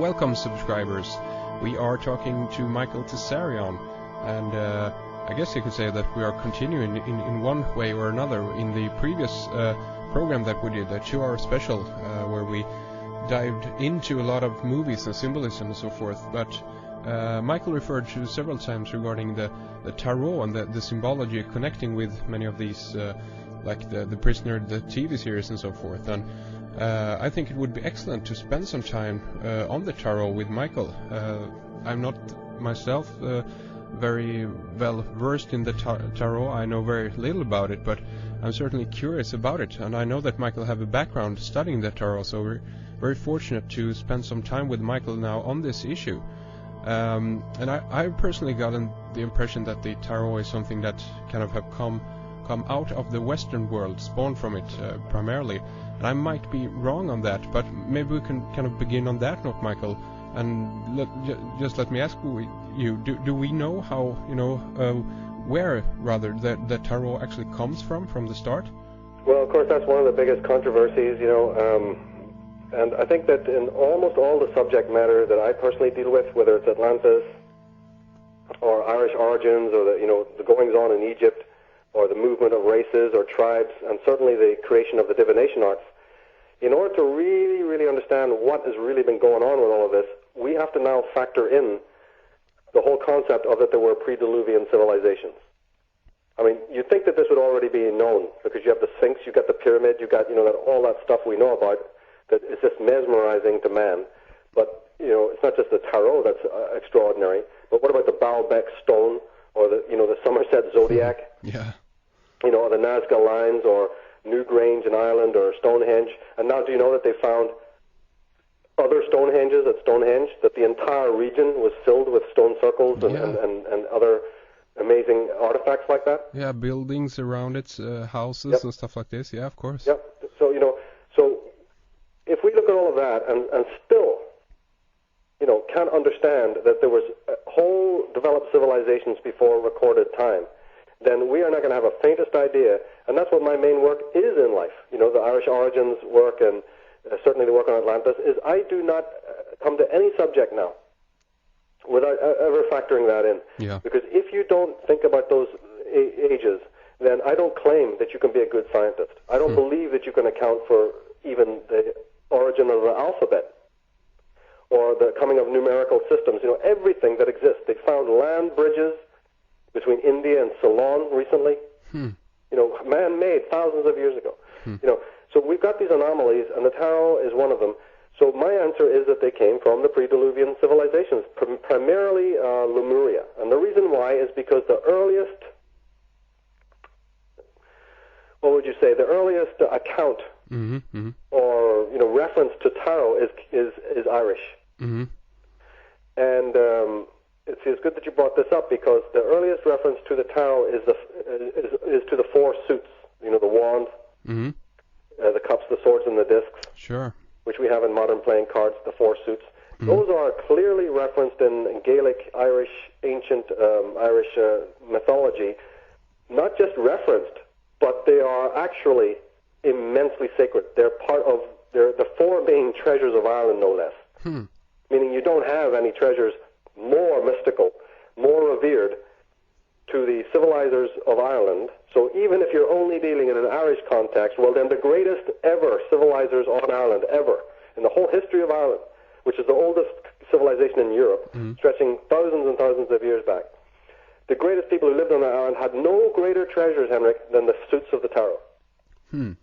Welcome, subscribers. We are talking to Michael Tsarion, and I guess you could say that we are continuing in one way or another in the previous program that we did, a 2-hour special, where we dived into a lot of movies and symbolism and so forth. But Michael referred to several times regarding the tarot and the symbology connecting with many of these, like the Prisoner, the TV series and so forth. And I think it would be excellent to spend some time on the tarot with Michael. I'm not myself very well versed in the tarot. I know very little about it, but I'm certainly curious about it. And I know that Michael have a background studying the tarot, so we're very fortunate to spend some time with Michael now on this issue. And I personally gotten the impression that the tarot is something that kind of have come out of the Western world, spawned from it primarily. And I might be wrong on that, but maybe we can kind of begin on that note, Michael. And just let me ask you: do we know how, where rather the tarot actually comes from the start? Well, of course, that's one of the biggest controversies, and I think that in almost all the subject matter that I personally deal with, whether it's Atlantis or Irish origins or the goings on in Egypt, or the movement of races or tribes, and certainly the creation of the divination arts, in order to really, really understand what has really been going on with all of this, we have to now factor in the whole concept of that there were prediluvian civilizations. I mean, you'd think that this would already be known, because you have the Sphinx, you got the pyramid, you got, all that stuff we know about that is just mesmerizing to man. But, it's not just the tarot that's extraordinary, but what about the Baalbek stone, or the Somerset zodiac? Yeah. The Nazca lines, or Newgrange in Ireland, or Stonehenge. And now do you know that they found other Stonehenges at Stonehenge, that the entire region was filled with stone circles and other amazing artifacts like that? Yeah, buildings around it, houses and stuff like this. Yeah, of course. Yep. So, so if we look at all of that and still, can't understand that there was whole developed civilizations before recorded time, then we are not going to have a faintest idea. And that's what my main work is in life. The Irish origins work, and certainly the work on Atlantis, is I do not come to any subject now without ever factoring that in. Yeah. Because if you don't think about those ages, then I don't claim that you can be a good scientist. I don't believe that you can account for even the origin of the alphabet or the coming of numerical systems. Everything that exists. They found land bridges between India and Ceylon recently. Man-made thousands of years ago. So we've got these anomalies, and the tarot is one of them. So my answer is that they came from the prediluvian civilizations, primarily Lemuria. And the reason why is because the earliest, what would you say, the earliest account or reference to tarot is Irish. And it's good that you brought this up, because the earliest reference to the tarot is to the 4 suits. The wand, the cups, the swords, and the discs. Sure. Which we have in modern playing cards, the 4 suits. Those are clearly referenced in Gaelic, Irish, ancient Irish mythology. Not just referenced, but they are actually immensely sacred. They're part of the 4 main treasures of Ireland, no less. Meaning you don't have any treasures more mystical, more revered to the civilizers of Ireland. So even if you're only dealing in an Irish context, well then the greatest ever civilizers on Ireland, ever, in the whole history of Ireland, which is the oldest civilization in Europe, stretching thousands and thousands of years back, the greatest people who lived on that island had no greater treasures, Henrik, than the suits of the tarot. Than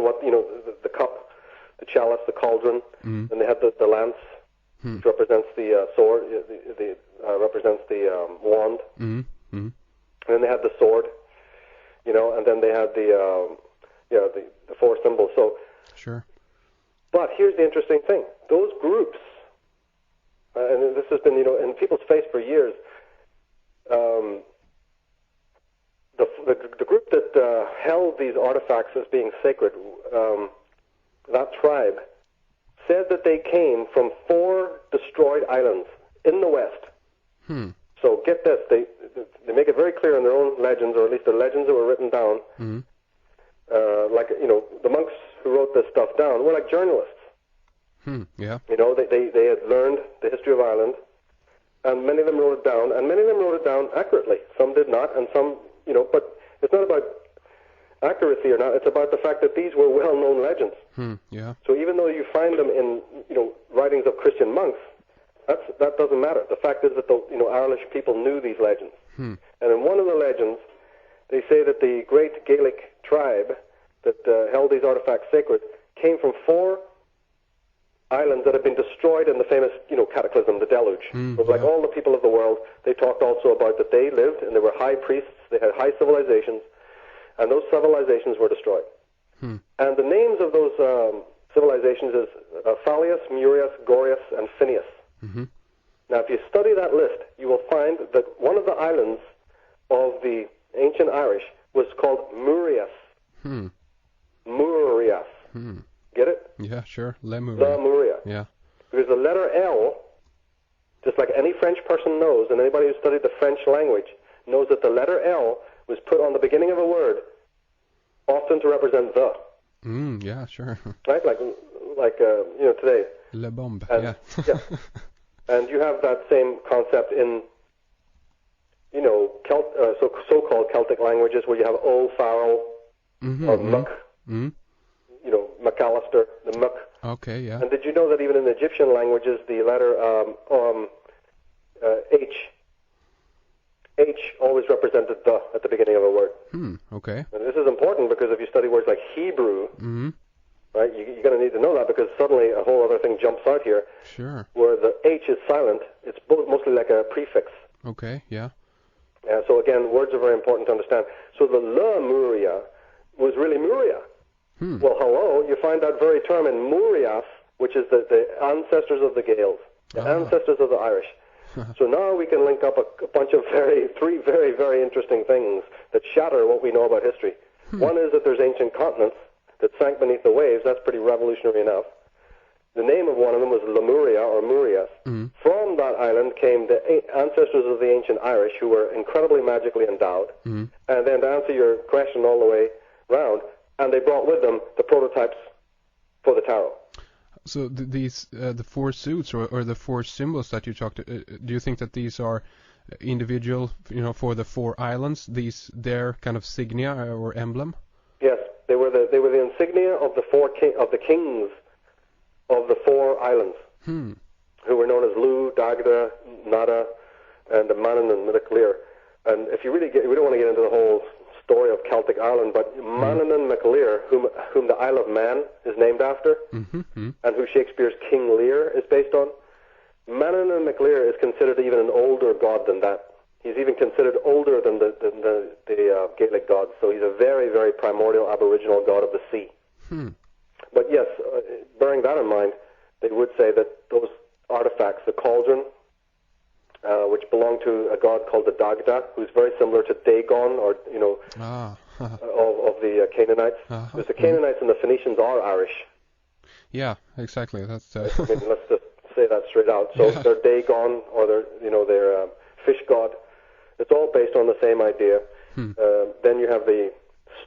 what, the cup, the chalice, the cauldron, and they had the lance, which represents the sword, represents the wand, and then they had the sword, and then they had the 4 symbols. So, sure. But here's the interesting thing: those groups, and this has been in people's face for years. The group that held these artifacts as being sacred, that tribe, said that they came from 4 destroyed islands in the West. So get this, they make it very clear in their own legends, or at least the legends that were written down. The monks who wrote this stuff down were like journalists. Yeah. You know, they had learned the history of Ireland, and many of them wrote it down, and many of them wrote it down accurately. Some did not, and some, you know, but it's not about accuracy or not. It's about the fact that these were well-known legends. Yeah. So even though you find them in, you know, writings of Christian monks, that doesn't matter. The fact is that the, you know, Irish people knew these legends. And in one of the legends, they say that the great Gaelic tribe that held these artifacts sacred came from 4 islands that had been destroyed in the famous, you know, cataclysm, the deluge. So like all the people of the world, they talked also about that they lived, and they were high priests, they had high civilizations, and those civilizations were destroyed. And the names of those civilizations is Phalius, Murias, Gorius, and Phineas. Now, if you study that list, you will find that one of the islands of the ancient Irish was called Murias. Murias. Get it? Yeah, sure. Lemuria. Lemuria. Yeah. Because the letter L, just like any French person knows, and anybody who studied the French language knows that the letter L was put on the beginning of a word, often to represent the. Yeah, sure. Right? Like you know, today. Le bombe. And, yeah. And you have that same concept in, you know, so-called Celtic languages where you have O, Farrell, or Muck. You know, McAllister, the Muck. Okay, yeah. And did you know that even in Egyptian languages, the letter H always represented the at the beginning of a word? Okay. And this is important because if you study words like Hebrew, right, you're going to need to know that because suddenly a whole other thing jumps out here. Sure. Where the H is silent, it's mostly like a prefix. Okay, yeah. So again, words are very important to understand. So the Lemuria was really Muria. Well, hello, you find that very term in Murias, which is the ancestors of the Gaels, the ancestors of the Irish. So now we can link up a bunch of three very, very interesting things that shatter what we know about history. One is that there's ancient continents that sank beneath the waves. That's pretty revolutionary enough. The name of one of them was Lemuria or Murias. From that island came the ancestors of the ancient Irish, who were incredibly magically endowed. And then to answer your question all the way round, and they brought with them the prototypes for the tarot. So these the 4 suits or the 4 symbols that you talked, do you think that these are individual, you know, for the 4 islands? Their kind of signia or emblem? Yes, they were the insignia of the kings of the 4 islands, who were known as Lu, Dagda, Nada, and the Manannán and Midiclear. And if you really we don't want to get into the whole story of Celtic Ireland, but Manannán MacLear, whom the Isle of Man is named after, and who Shakespeare's King Lear is based on, Manannán MacLear is considered even an older god than that. He's even considered older than the Gaelic gods, so he's a very, very primordial aboriginal god of the sea. But yes, bearing that in mind, they would say that those artifacts, the cauldron, which belonged to a god called the Dagda, who's very similar to Dagon, or, you know, of the Canaanites. Because the Canaanites and the Phoenicians are Irish. Yeah, exactly. That's. I mean, let's just say that straight out. So their Dagon, or their fish god, it's all based on the same idea. Then you have the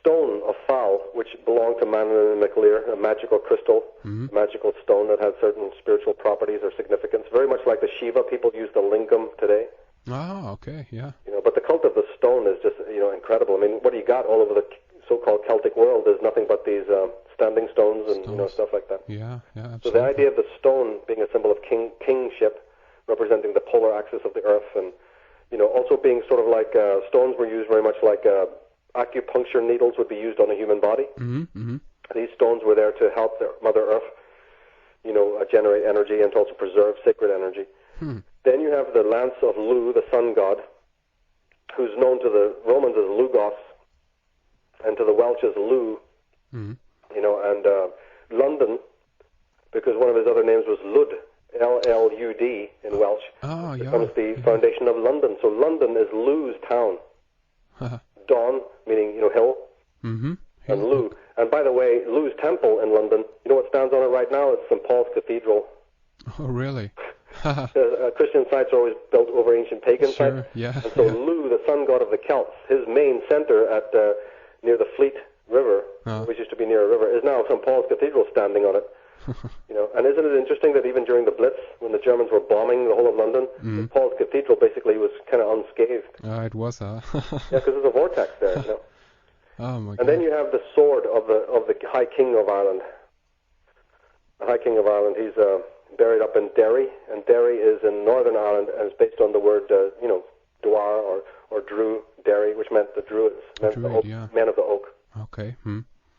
stone of Fal, which belonged to Manannán and MacLear, a magical crystal, a magical stone that had certain spiritual properties or significance, very much like the Shiva people use the lingam today. Okay, yeah. You know, but the cult of the stone is just, you know, incredible. I mean, what do you got all over the so-called Celtic world is nothing but these standing stones and you know, stuff like that. Yeah, absolutely. So the idea of the stone being a symbol of kingship, representing the polar axis of the earth, and you know, also being sort of like stones were used very much like acupuncture needles would be used on a human body. These stones were there to help the Mother Earth, you know, generate energy and to also preserve sacred energy. Then you have the lance of Lu, the sun god, who's known to the Romans as Lugos, and to the Welsh as Lu. You know, and London, because one of his other names was Lud, L-L-U-D in Welsh, becomes the foundation of London. So London is Lu's town. Dawn, meaning, you know, hill, and Lu. And by the way, Lu's temple in London, you know what stands on it right now? It's St. Paul's Cathedral. Oh, really? Christian sites are always built over ancient pagan sites. Yeah. And so Lu, the sun god of the Celts, his main center at near the Fleet River, which used to be near a river, is now St. Paul's Cathedral standing on it. And isn't it interesting that even during the Blitz, when the Germans were bombing the whole of London, St. Paul's Cathedral basically was kind of unscathed. It was, huh? Yeah, because there's a vortex there, Oh my God. And then you have the sword of the High King of Ireland. The High King of Ireland, he's buried up in Derry, and Derry is in Northern Ireland, and it's based on the word, Dwar or Drew, Derry, which meant the Druids, meant the oak, men of the oak. Okay.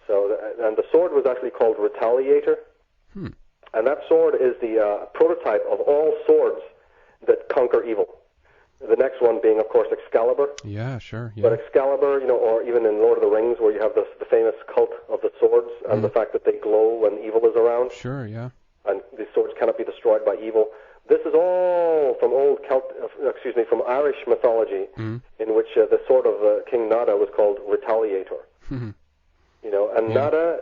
So, and the sword was actually called Retaliator, and that sword is the prototype of all swords that conquer evil. The next one being, of course, Excalibur. Yeah, sure. Yeah. But Excalibur, or even in Lord of the Rings, where you have the famous cult of the swords and the fact that they glow when evil is around. Sure, yeah. And these swords cannot be destroyed by evil. This is all from from Irish mythology, in which the sword of King Nada was called Retaliator. And Nada,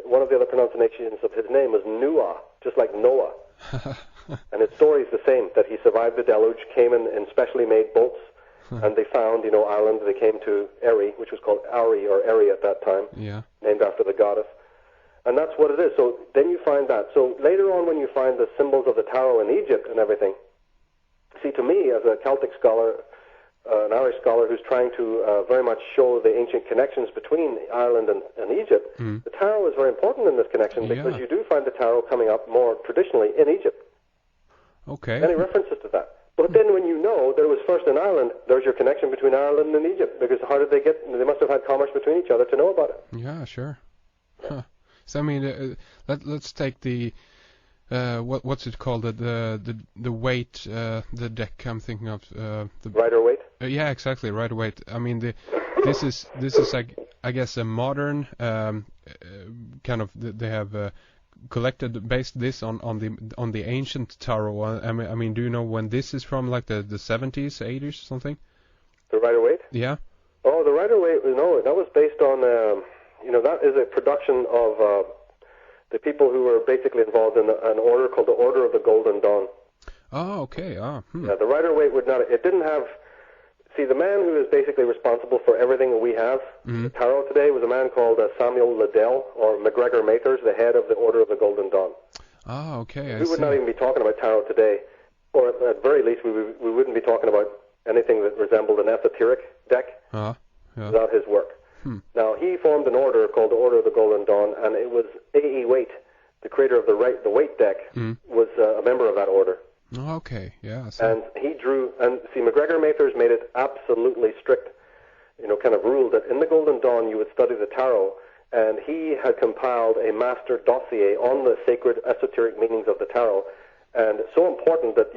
one of the other pronunciations of his name was Nua, just like Noah. And his story is the same, that he survived the deluge, came in specially made boats, and they found, Ireland. They came to Eri, which was called Ari or Eri at that time, named after the goddess. And that's what it is. So then you find that. So later on, when you find the symbols of the tarot in Egypt and everything, see, to me, as a Celtic scholar, an Irish scholar who's trying to very much show the ancient connections between Ireland and Egypt, the tarot is very important in this connection because you do find the tarot coming up more traditionally in Egypt. Okay. Any references to that. But then when you know that it was first in Ireland, there's your connection between Ireland and Egypt, because how did they get, they must have had commerce between each other to know about it. Yeah, sure. Huh. So I mean, let's take the what's it called, the weight, the deck I'm thinking of, the Rider-Waite. Yeah, exactly, Rider-Waite. I mean, this is like, I guess, a modern kind of, they have based this on the ancient tarot. I mean, do you know when this is from, like the 70s, 80s, or something? The Rider-Waite? Yeah. Oh, the Rider-Waite, no, that was based on, that is a production of the people who were basically involved in an order called the Order of the Golden Dawn. Oh, okay. Yeah, the Rider-Waite would not, it didn't have, see, the man who is basically responsible for everything that we have, the tarot today, was a man called Samuel Liddell, or MacGregor Mathers, the head of the Order of the Golden Dawn. Oh, okay. We would not even be talking about tarot today, or at very least we wouldn't be talking about anything that resembled an esoteric deck without his work. Now, he formed an order called the Order of the Golden Dawn, and it was A.E. Waite, the creator of the Waite deck, was a member of that order. Oh, okay, yeah. And he drew, and see, MacGregor Mathers made it absolutely strict, kind of rule that in the Golden Dawn you would study the tarot, and he had compiled a master dossier on the sacred esoteric meanings of the tarot, and so important that,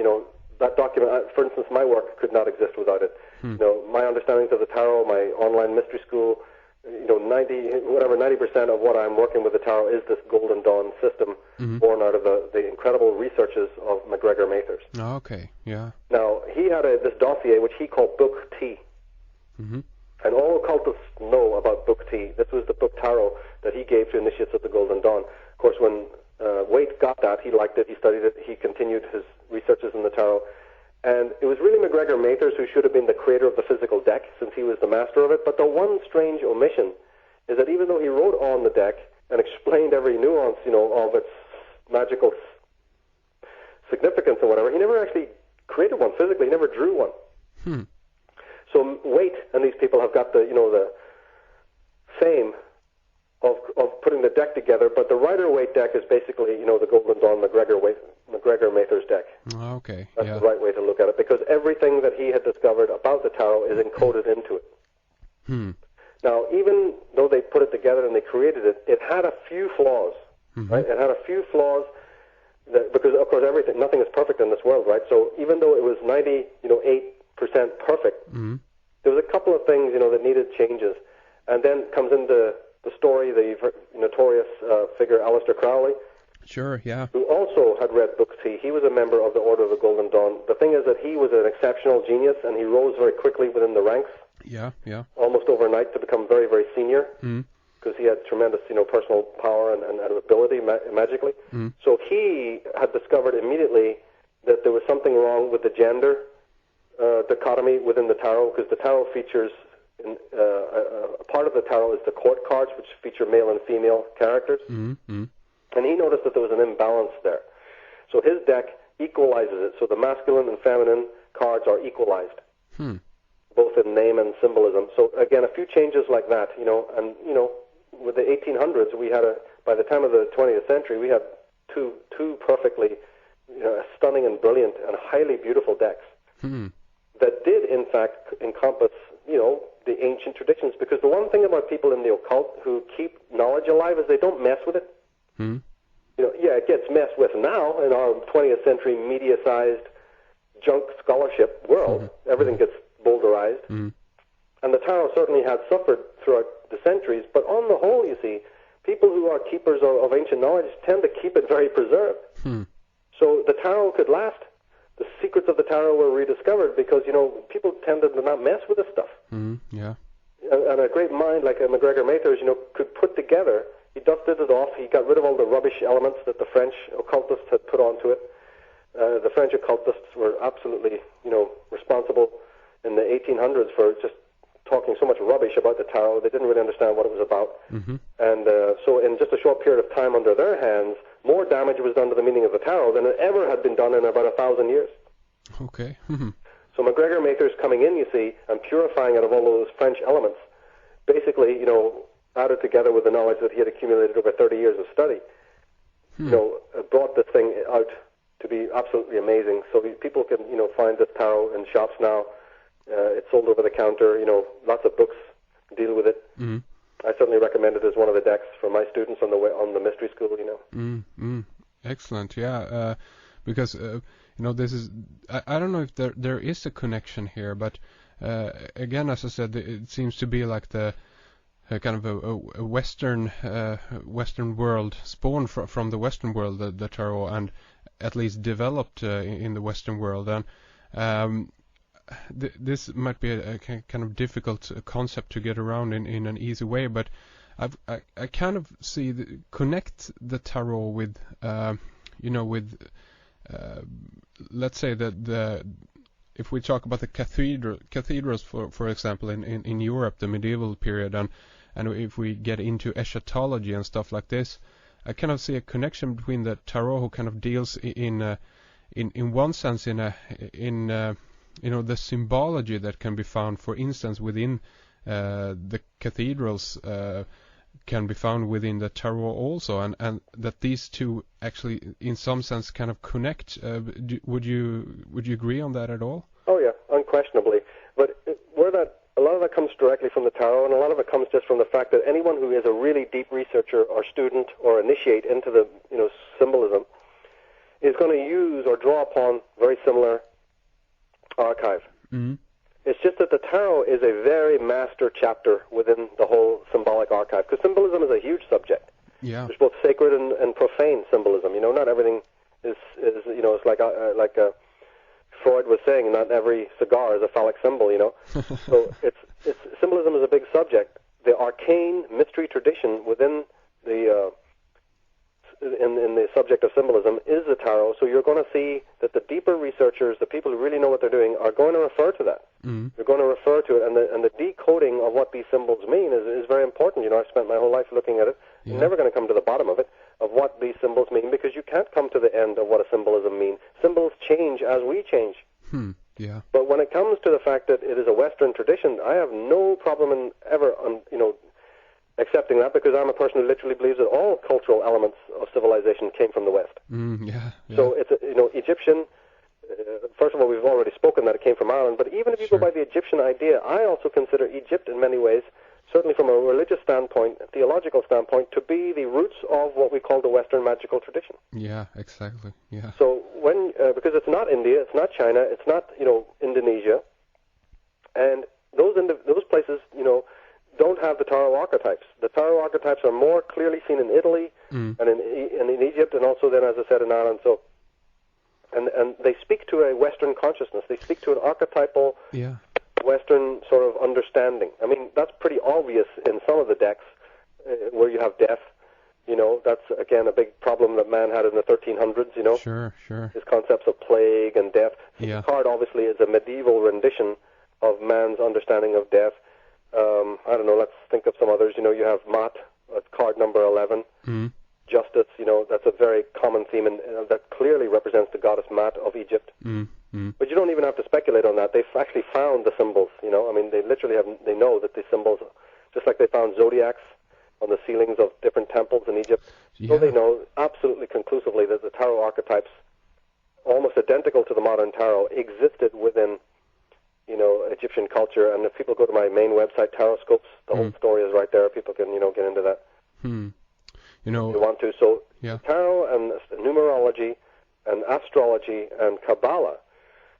that document, for instance, my work could not exist without it. My understandings of the tarot, my online mystery school, 90% of what I'm working with the tarot is this Golden Dawn system, born out of the incredible researches of MacGregor Mathers. Oh, okay, yeah. Now, he had this dossier which he called Book T. And all occultists know about Book T. This was the book tarot that he gave to initiates of the Golden Dawn. Of course, when Waite got that, he liked it, he studied it, he continued his researches in the tarot. And it was really MacGregor Mathers who should have been the creator of the physical deck, since he was the master of it. But the one strange omission is that even though he wrote on the deck and explained every nuance, of its magical significance or whatever, he never actually created one physically. He never drew one. So Waite and these people have got the fame of putting the deck together, but the Rider-Waite deck is basically, the Golden Dawn MacGregor Mathers deck. Okay, That's the right way to look at it, because everything that he had discovered about the tarot is encoded into it. Now, even though they put it together and they created it, it had a few flaws, right? It had a few flaws, because, of course, nothing is perfect in this world, right? So even though it was 98% perfect, there was a couple of things, that needed changes. And then comes into the story, the notorious figure Aleister Crowley. Sure, yeah. Who also had read Book T. He was a member of the Order of the Golden Dawn. The thing is that he was an exceptional genius, and he rose very quickly within the ranks. Yeah. Almost overnight to become very, very senior, because he had tremendous, personal power and ability magically. So he had discovered immediately that there was something wrong with the gender dichotomy within the tarot, because the tarot features, a part of the tarot is the court cards, which feature male and female characters. And he noticed that there was an imbalance there. So his deck equalizes it. So the masculine and feminine cards are equalized, both in name and symbolism. So again, a few changes like that, and with the 1800s, we had by the time of the 20th century, we had two perfectly, stunning and brilliant and highly beautiful decks that did in fact encompass, the ancient traditions. Because the one thing about people in the occult who keep knowledge alive is they don't mess with it. It gets messed with now in our 20th century media-sized junk scholarship world. Everything gets boulderized. And the tarot certainly has suffered throughout the centuries, but on the whole, you see, people who are keepers of ancient knowledge tend to keep it very preserved. So the tarot could last. The secrets of the tarot were rediscovered because, people tended to not mess with this stuff. Yeah. And a great mind like MacGregor Mathers, could put together. He dusted it off. He got rid of all the rubbish elements that the French occultists had put onto it. The French occultists were absolutely, responsible in the 1800s for just talking so much rubbish about the tarot. They didn't really understand what it was about. And so in just a short period of time under their hands, more damage was done to the meaning of the tarot than it ever had been done in about 1,000 years. Okay. So MacGregor Mathers coming in, you see, and purifying it of all those French elements, basically, added together with the knowledge that he had accumulated over 30 years of study, brought this thing out to be absolutely amazing. So people can, find this tarot in shops now. It's sold over the counter. Lots of books deal with it. I certainly recommend it as one of the decks for my students on the mystery school. Excellent. Yeah. Because this is. I don't know if there is a connection here, but again, as I said, it seems to be like the kind of a Western world spawned from the Western world, the tarot, and at least developed in the Western world. And this might be a kind of difficult concept to get around in an easy way, but I kind of connect the tarot with let's say that if we talk about the cathedrals for example in Europe, the medieval period, and if we get into eschatology and stuff like this, I kind of see a connection between the tarot, who kind of deals in one sense in the symbology that can be found, for instance, within the cathedrals, can be found within the tarot also, and that these two actually, in some sense, kind of connect. Would you agree on that at all? Oh yeah, unquestionably. But a lot of that comes directly from the tarot, and a lot of it comes just from the fact that anyone who is a really deep researcher or student or initiate into the symbolism is going to use or draw upon very similar archive. It's just that the tarot is a very master chapter within the whole symbolic archive, because symbolism is a huge subject. Yeah. There's both sacred and profane symbolism. Not everything is it's like Freud was saying, not every cigar is a phallic symbol. So it's symbolism is a big subject. The arcane mystery tradition within the in the subject of symbolism is the tarot. So you're going to see that the deeper researchers, the people who really know what they're doing, are going to refer to that. They're going to refer to it, and the decoding of what these symbols mean is very important. I've spent my whole life looking at it. Yeah. You're never going to come to the bottom of it, of what these symbols mean, because you can't come to the end of what a symbolism means. Symbols change as we change. Yeah. But when it comes to the fact that it is a Western tradition, I have no problem in ever, accepting that, because I'm a person who literally believes that all cultural elements of civilization came from the West. Yeah. So it's Egyptian. First of all, we've already spoken that it came from Ireland, but even if you go by the Egyptian idea, I also consider Egypt in many ways, certainly from a religious standpoint, a theological standpoint, to be the roots of what we call the Western magical tradition. Yeah, exactly. Yeah. So when because it's not India, it's not China, it's not Indonesia, and those places don't have the tarot archetypes. The tarot archetypes are more clearly seen in Italy and in Egypt, and also then, as I said, in Ireland. So. And they speak to a Western consciousness. They speak to an archetypal Western sort of understanding. I mean, that's pretty obvious in some of the decks where you have death. That's, again, a big problem that man had in the 1300s, Sure. His concepts of plague and death. Yeah. The card, obviously, is a medieval rendition of man's understanding of death. I don't know, let's think of some others. You have Mat, card number 11. justice. That's a very common theme, and that clearly represents the goddess Mat of Egypt. But you don't even have to speculate on that. They've actually found the symbols. They literally they know that the symbols, just like they found zodiacs on the ceilings of different temples in Egypt. Yeah. So they know absolutely conclusively that the tarot archetypes, almost identical to the modern tarot, existed within, Egyptian culture. And if people go to my main website, Taroscopes, the whole story is right there. People can, get into that. If you want to. So tarot and numerology and astrology and Kabbalah,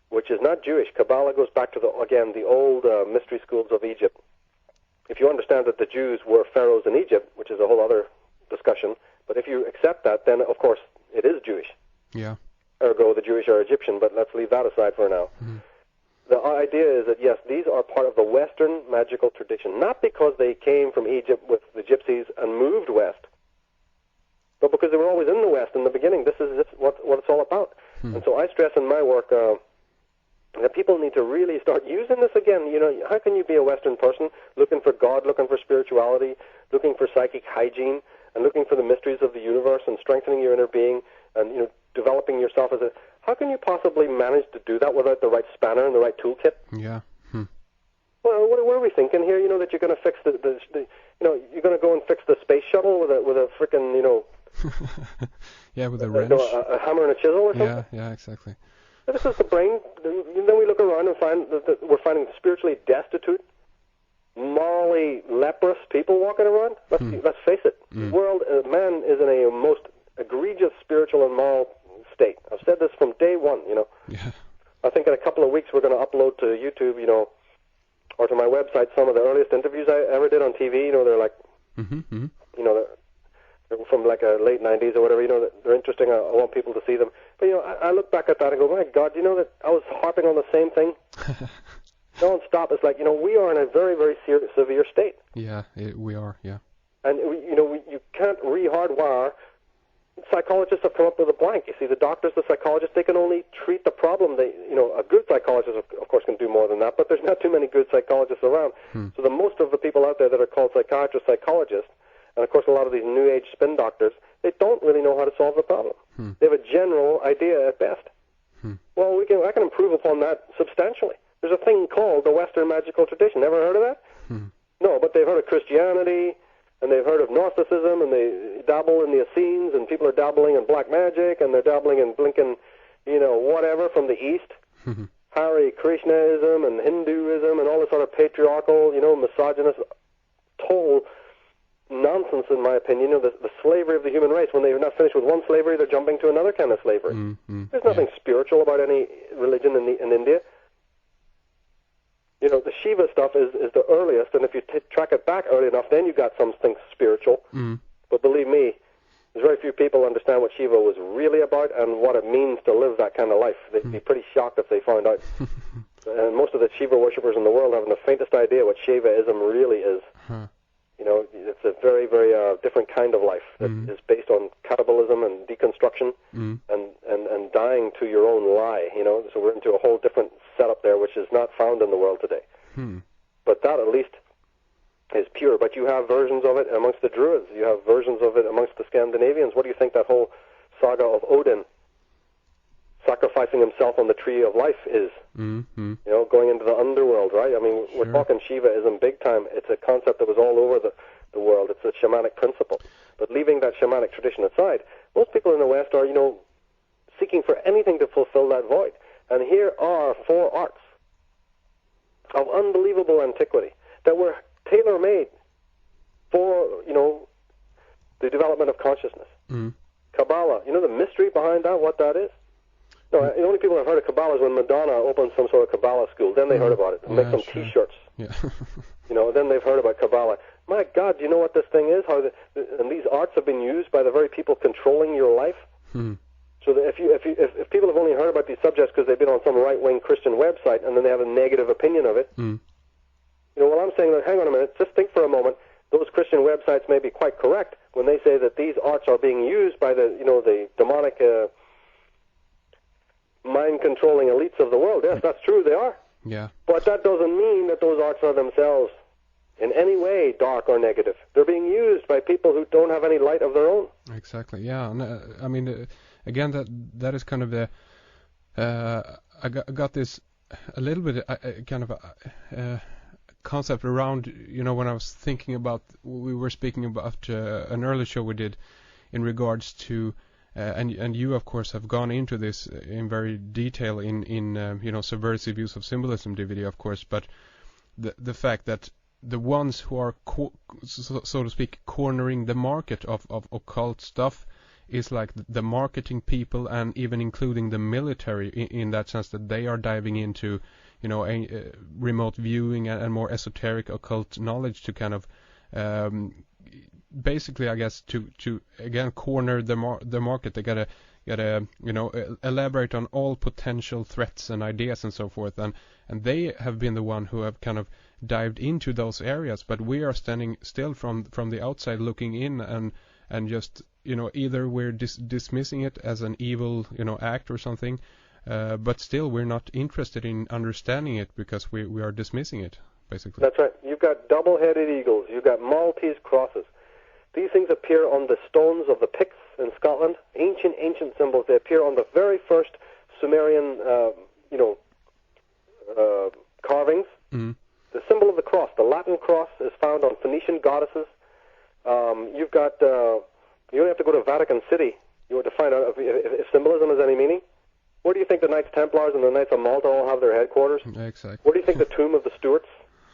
which is not Jewish. Kabbalah goes back to, the old mystery schools of Egypt. If you understand that the Jews were pharaohs in Egypt, which is a whole other discussion, but if you accept that, then, of course, it is Jewish. Yeah. Ergo, the Jewish are Egyptian, but let's leave that aside for now. The idea is that, yes, these are part of the Western magical tradition, not because they came from Egypt with the gypsies and moved west, but because they were always in the West in the beginning. This is what it's all about. And so I stress in my work that people need to really start using this again. How can you be a Western person looking for God, looking for spirituality, looking for psychic hygiene, and looking for the mysteries of the universe and strengthening your inner being and, developing yourself as a... How can you possibly manage to do that without the right spanner and the right toolkit? Yeah. Well, what are we thinking here? That you're going to fix you're going to go and fix the space shuttle with a frickin', yeah, with a wrench. A hammer and a chisel or something? Yeah, exactly. This is the brain. Then we look around and find that we're finding spiritually destitute, morally leprous people walking around. Let's face it. The world, man is in a most egregious spiritual and moral state. I've said this from day one, Yeah. I think in a couple of weeks we're going to upload to YouTube, or to my website some of the earliest interviews I ever did on TV. They're like, they're from like a late 90s or whatever, they're interesting. I want people to see them. But, I look back at that and go, my God, that I was harping on the same thing? Don't stop. It's like, we are in a very, very severe state. Yeah, we are, yeah. And, you can't re-hardwire. Psychologists have come up with a blank. You see, the doctors, the psychologists, they can only treat the problem. A good psychologist, of course, can do more than that, but there's not too many good psychologists around. So the most of the people out there that are called psychiatrists, psychologists, and of course a lot of these New Age spin doctors, they don't really know how to solve the problem. They have a general idea at best. Well, I can improve upon that substantially. There's a thing called the Western magical tradition. Ever heard of that? No, but they've heard of Christianity, and they've heard of Gnosticism, and they dabble in the Essenes, and people are dabbling in black magic, and they're dabbling in blinking, whatever from the East. Hare Krishnaism and Hinduism and all this other patriarchal, misogynist, total nonsense, in my opinion. The slavery of the human race. When they're not finished with one slavery, they're jumping to another kind of slavery. There's nothing spiritual about any religion in India. The Shiva stuff is the earliest, and if you track it back early enough, then you got something spiritual. But believe me, there's very few people understand what Shiva was really about and what it means to live that kind of life. They'd be pretty shocked if they found out. And most of the Shiva worshippers in the world haven't the faintest idea what Shivaism really is. It's a very, very different kind of life that is based on cannibalism and deconstruction and dying to your own lie, So we're into a whole different setup there, which is not found in the world today. But that at least is pure. But you have versions of it amongst the Druids. You have versions of it amongst the Scandinavians. What do you think that whole saga of Odin sacrificing himself on the tree of life is? Going into the underworld, right? I mean, we're talking Shivaism big time. It's a concept that was all over the world. It's a shamanic principle. But leaving that shamanic tradition aside, most people in the West are, seeking for anything to fulfill that void. And here are 4 arts of unbelievable antiquity that were tailor-made for, the development of consciousness. Kabbalah, the mystery behind that, what that is? No, the only people that have heard of Kabbalah is when Madonna opened some sort of Kabbalah school. Then they heard about it. And make some T-shirts. Yeah. Then they've heard about Kabbalah. My God, do you know what this thing is? And these arts have been used by the very people controlling your life. So that if people have only heard about these subjects because they've been on some right-wing Christian website and then they have a negative opinion of it, well, I'm saying that, hang on a minute, just think for a moment. Those Christian websites may be quite correct when they say that these arts are being used by the demonic mind-controlling elites of the world. Yes, that's true, they are. Yeah. But that doesn't mean that those arts are themselves in any way dark or negative. They're being used by people who don't have any light of their own. Exactly. Yeah. And, I mean, again, that is kind of the. I got this a little bit kind of a concept around, when I was thinking about, we were speaking about an early show we did in regards to, and you of course have gone into this in very detail in subversive use of symbolism DVD, of course, but the fact that the ones who are so to speak cornering the market of occult stuff is like the marketing people, and even including the military in that sense, that they are diving into remote viewing and more esoteric occult knowledge to kind of basically, I guess, to again corner the market. They gotta elaborate on all potential threats and ideas and so forth, and they have been the one who have kind of dived into those areas, but we are standing still from the outside looking in, and just either we're dismissing it as an evil act or something, but still we're not interested in understanding it because we are dismissing it, basically. That's right. You've got double-headed eagles. You've got Maltese crosses. These things appear on the stones of the Picts in Scotland. Ancient symbols. They appear on the very first Sumerian, carvings. Mm-hmm. The symbol of the cross, the Latin cross, is found on Phoenician goddesses. You've got. You don't have to go to Vatican City. You want to find out if symbolism has any meaning. Where do you think the Knights Templars and the Knights of Malta all have their headquarters? Exactly. Where do you think the tomb of the Stuarts,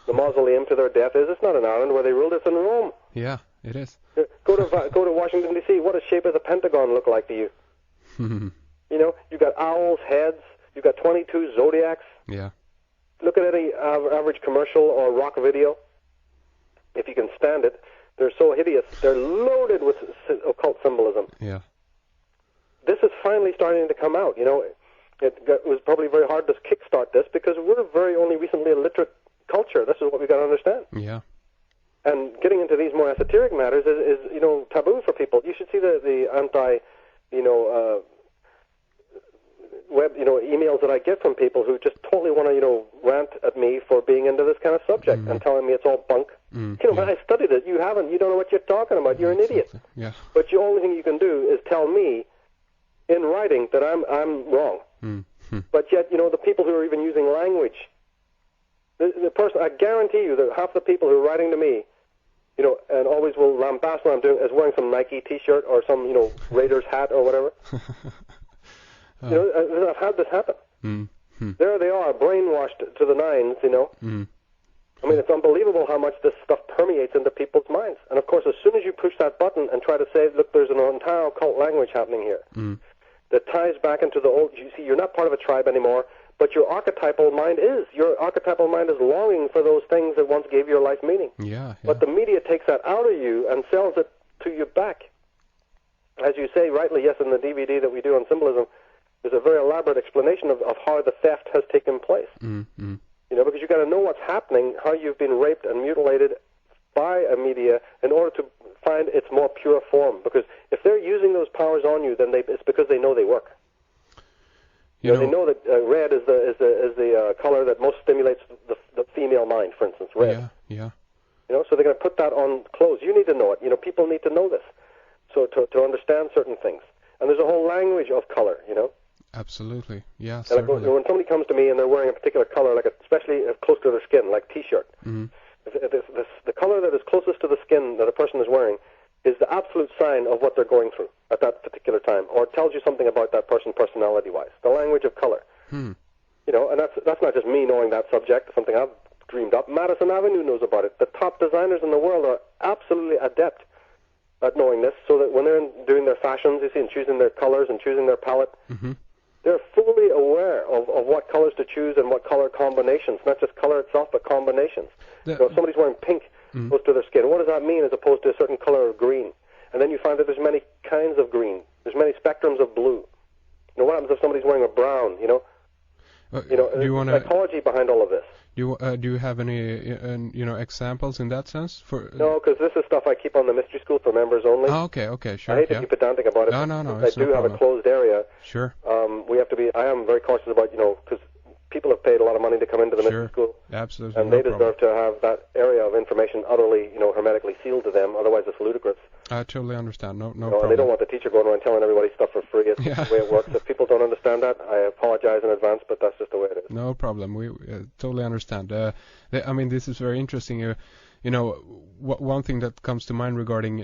the mausoleum to their death, is? It's not in Ireland where they ruled. It's in Rome. Yeah, it is. Go to Washington D.C. What does shape of the Pentagon look like to you? You've got owls' heads. You've got 22 zodiacs. Yeah. Look at any average commercial or rock video, if you can stand it. They're so hideous. They're loaded with occult symbolism. Yeah. This is finally starting to come out. It was probably very hard to kickstart this because we're very only recently a literate culture. This is what we've got to understand. Yeah. And getting into these more esoteric matters is taboo for people. You should see the anti, web, emails that I get from people who just totally want to, rant at me for being into this kind of subject and telling me it's all bunk. But I studied it. You haven't. You don't know what you're talking about. You're an idiot. Yeah. But the only thing you can do is tell me in writing that I'm wrong. But yet, the people who are even using language, the person, I guarantee you that half the people who are writing to me, and always will lambast what I'm doing, is wearing some Nike T-shirt or some, Raiders hat or whatever. I've had this happen. There they are, brainwashed to the nines, I mean, it's unbelievable how much this stuff permeates into people's minds. And, of course, as soon as you push that button and try to say, look, there's an entire occult language happening here that ties back into the old, you see, you're not part of a tribe anymore, but your archetypal mind is. Your archetypal mind is longing for those things that once gave your life meaning. Yeah. But the media takes that out of you and sells it to you back. As you say rightly, yes, in the DVD that we do on symbolism, there's a very elaborate explanation of how the theft has taken place. Because you've got to know what's happening, how you've been raped and mutilated by a media in order to find its more pure form. Because if they're using those powers on you, then it's because they know they work. They know that red is the color that most stimulates the female mind, for instance, red. Yeah. So they're going to put that on clothes. You need to know it. People need to know this, so to understand certain things. And there's a whole language of color. Absolutely. Yeah. And Certainly. when somebody comes to me and they're wearing a particular color, especially close to their skin, like T-shirt, the color that is closest to the skin that a person is wearing is the absolute sign of what they're going through at that particular time, or it tells you something about that person personality-wise. The language of color. And that's not just me knowing that subject, something I've dreamed up. Madison Avenue knows about it. The top designers in the world are absolutely adept at knowing this, so that when they're doing their fashions, you see, and choosing their colors and choosing their palette, they're fully aware of what colors to choose and what color combinations, not just color itself, but combinations. If somebody's wearing pink close to their skin, what does that mean as opposed to a certain color of green? And then you find that there's many kinds of green. There's many spectrums of blue. What happens if somebody's wearing a brown, do you want psychology behind all of this. Do you have any examples in that sense? No, because this is stuff I keep on the mystery school for members only. Oh, okay, sure. I hate to be pedantic about it. No. I do have a closed area. Sure. We have to be. I am very cautious about because people have paid a lot of money to come into the Sure. mystery school. Absolutely. And No they deserve problem. to have that area of information utterly, hermetically sealed to them. Otherwise, it's ludicrous. I totally understand. No And problem. they don't want the teacher going around telling everybody stuff for free. It's Yeah. the way it works. If people don't understand that, I apologize in advance, but that's just the way it is. No problem. We totally understand. This is very interesting. One thing that comes to mind regarding,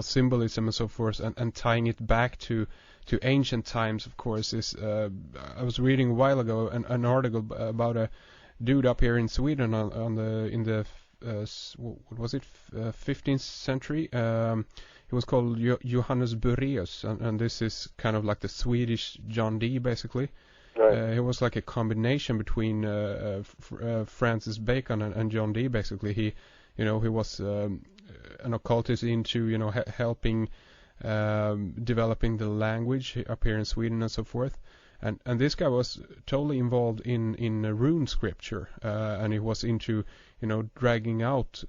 symbolism and so forth, and tying it back to ancient times, of course, is I was reading a while ago an article about a dude up here in Sweden in the what was it, 15th century. He was called Johannes Bureus, and this is kind of like the Swedish John Dee, basically. Right. It was like a combination between Francis Bacon and John Dee, basically. He was an occultist into helping developing the language up here in Sweden and so forth. And this guy was totally involved in rune scripture, and he was into dragging out.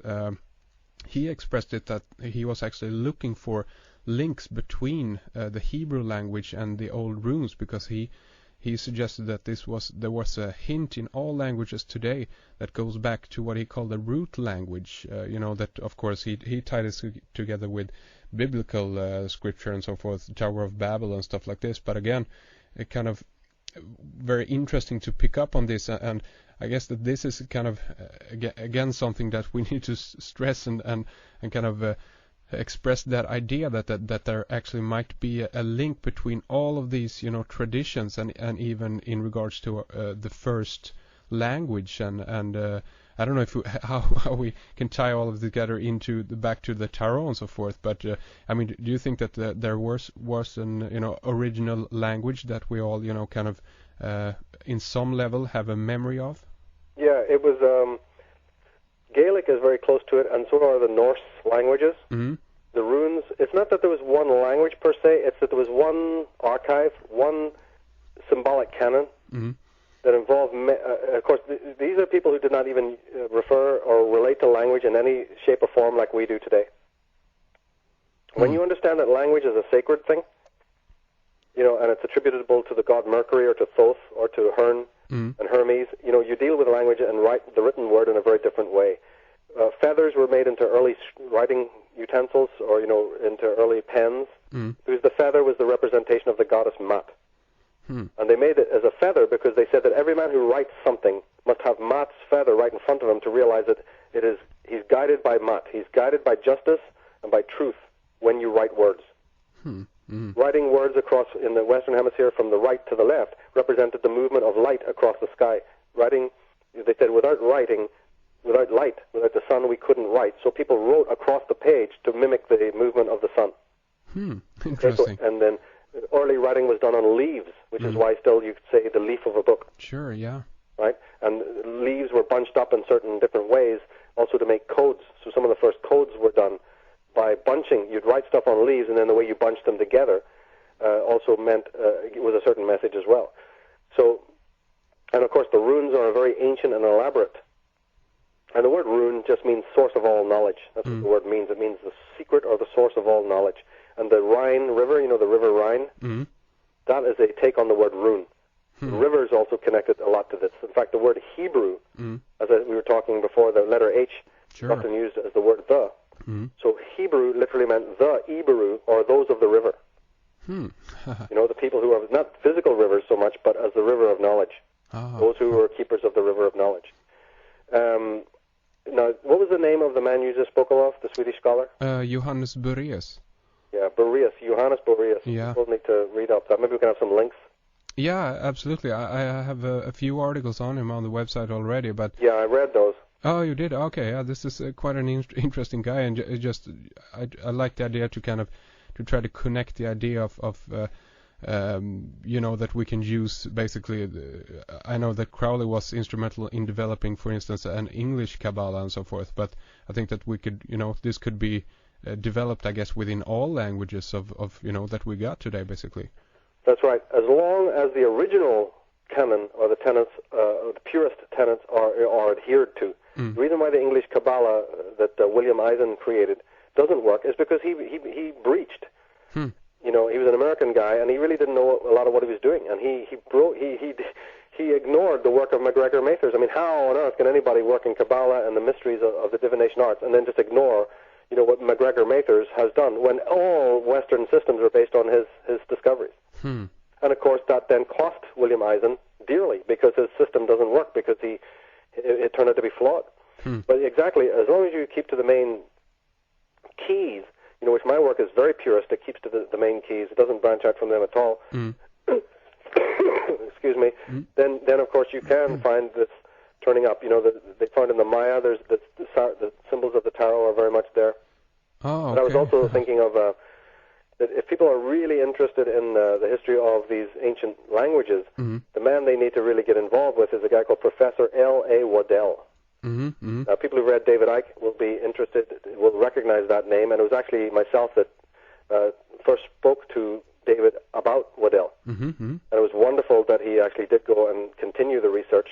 He expressed it that he was actually looking for links between the Hebrew language and the old runes, because he suggested that there was a hint in all languages today that goes back to what he called the root language. That of course he tied it together with biblical scripture and so forth, the Tower of Babel and stuff like this. But again, it kind of very interesting to pick up on this, and I guess that this is kind of again something that we need to stress and kind of express that idea that there actually might be a link between all of these traditions, and even in regards to the first language, and I don't know how we can tie all of this together into back to the tarot and so forth, but do you think that there was an original language that we all kind of in some level have a memory of? Yeah, it was. Gaelic is very close to it, and so are the Norse languages. Mm-hmm. The runes. It's not that there was one language per se; it's that there was one archive, one symbolic canon. Mm-hmm. That involved, of course, these are people who did not even refer or relate to language in any shape or form like we do today. When you understand that language is a sacred thing, and it's attributable to the god Mercury or to Thoth or to Herne and Hermes, you deal with language and write the written word in a very different way. Feathers were made into early writing utensils or, into early pens, because the feather was the representation of the goddess Mat. And they made it as a feather because they said that every man who writes something must have Mat's feather right in front of him to realize that he's guided by Mat. He's guided by justice and by truth when you write words. Writing words across in the Western Hemisphere from the right to the left represented the movement of light across the sky. Writing, they said, without light, without the sun, we couldn't write. So people wrote across the page to mimic the movement of the sun. Interesting. Okay, and then early writing was done on leaves, which is why still you could say the leaf of a book. Sure, yeah. Right? And leaves were bunched up in certain different ways, also to make codes. So some of the first codes were done by bunching. You'd write stuff on leaves, and then the way you bunched them together also meant it was a certain message as well. So, and of course the runes are very ancient and elaborate. And the word rune just means source of all knowledge. That's what the word means. It means the secret or the source of all knowledge. And the Rhine River, the River Rhine, that is a take on the word rune. The river is also connected a lot to this. In fact, the word Hebrew, as we were talking before, the letter H, is often used as the word the. So Hebrew literally meant the Iberu, or those of the river. The people who are not physical rivers so much, but as the river of knowledge. Those who were keepers of the river of knowledge. Now, what was the name of the man you just spoke of, the Swedish scholar? Johannes Bureus. Yeah, Boreas, Johannes Boreas. Yeah. People need to read up that. Maybe we can have some links. Yeah, absolutely. I have a few articles on him on the website already, but... Yeah, I read those. Oh, you did? Okay, yeah, this is quite an interesting guy, and I like the idea to kind of to try to connect the idea of that we can use basically. I know that Crowley was instrumental in developing, for instance, an English Kabbalah and so forth, but I think that we could, this could be developed, I guess, within all languages of that we got today, basically. That's right. As long as the original canon or the tenets, the purest tenets are adhered to. The reason why the English Kabbalah that William Eisen created doesn't work is because he breached. He was an American guy, and he really didn't know a lot of what he was doing, and he he ignored the work of MacGregor Mathers. I mean, how on earth can anybody work in Kabbalah and the mysteries of the divination arts and then just ignore, what MacGregor Mathers has done when all Western systems are based on his discoveries? And of course, that then cost William Eisen dearly because his system doesn't work because it turned out to be flawed. But exactly, as long as you keep to the main keys, which my work is very purist, it keeps to the main keys, it doesn't branch out from them at all. Excuse me. Then of course you can find this turning up. They found in the Maya, there's the symbols of the tarot are very much there. Oh, okay. But I was also thinking of that if people are really interested in the history of these ancient languages, the man they need to really get involved with is a guy called Professor L.A. Waddell. People who've read David Icke will be interested, will recognize that name, and it was actually myself that first spoke to David about Waddell. And it was wonderful that he actually did go and continue the research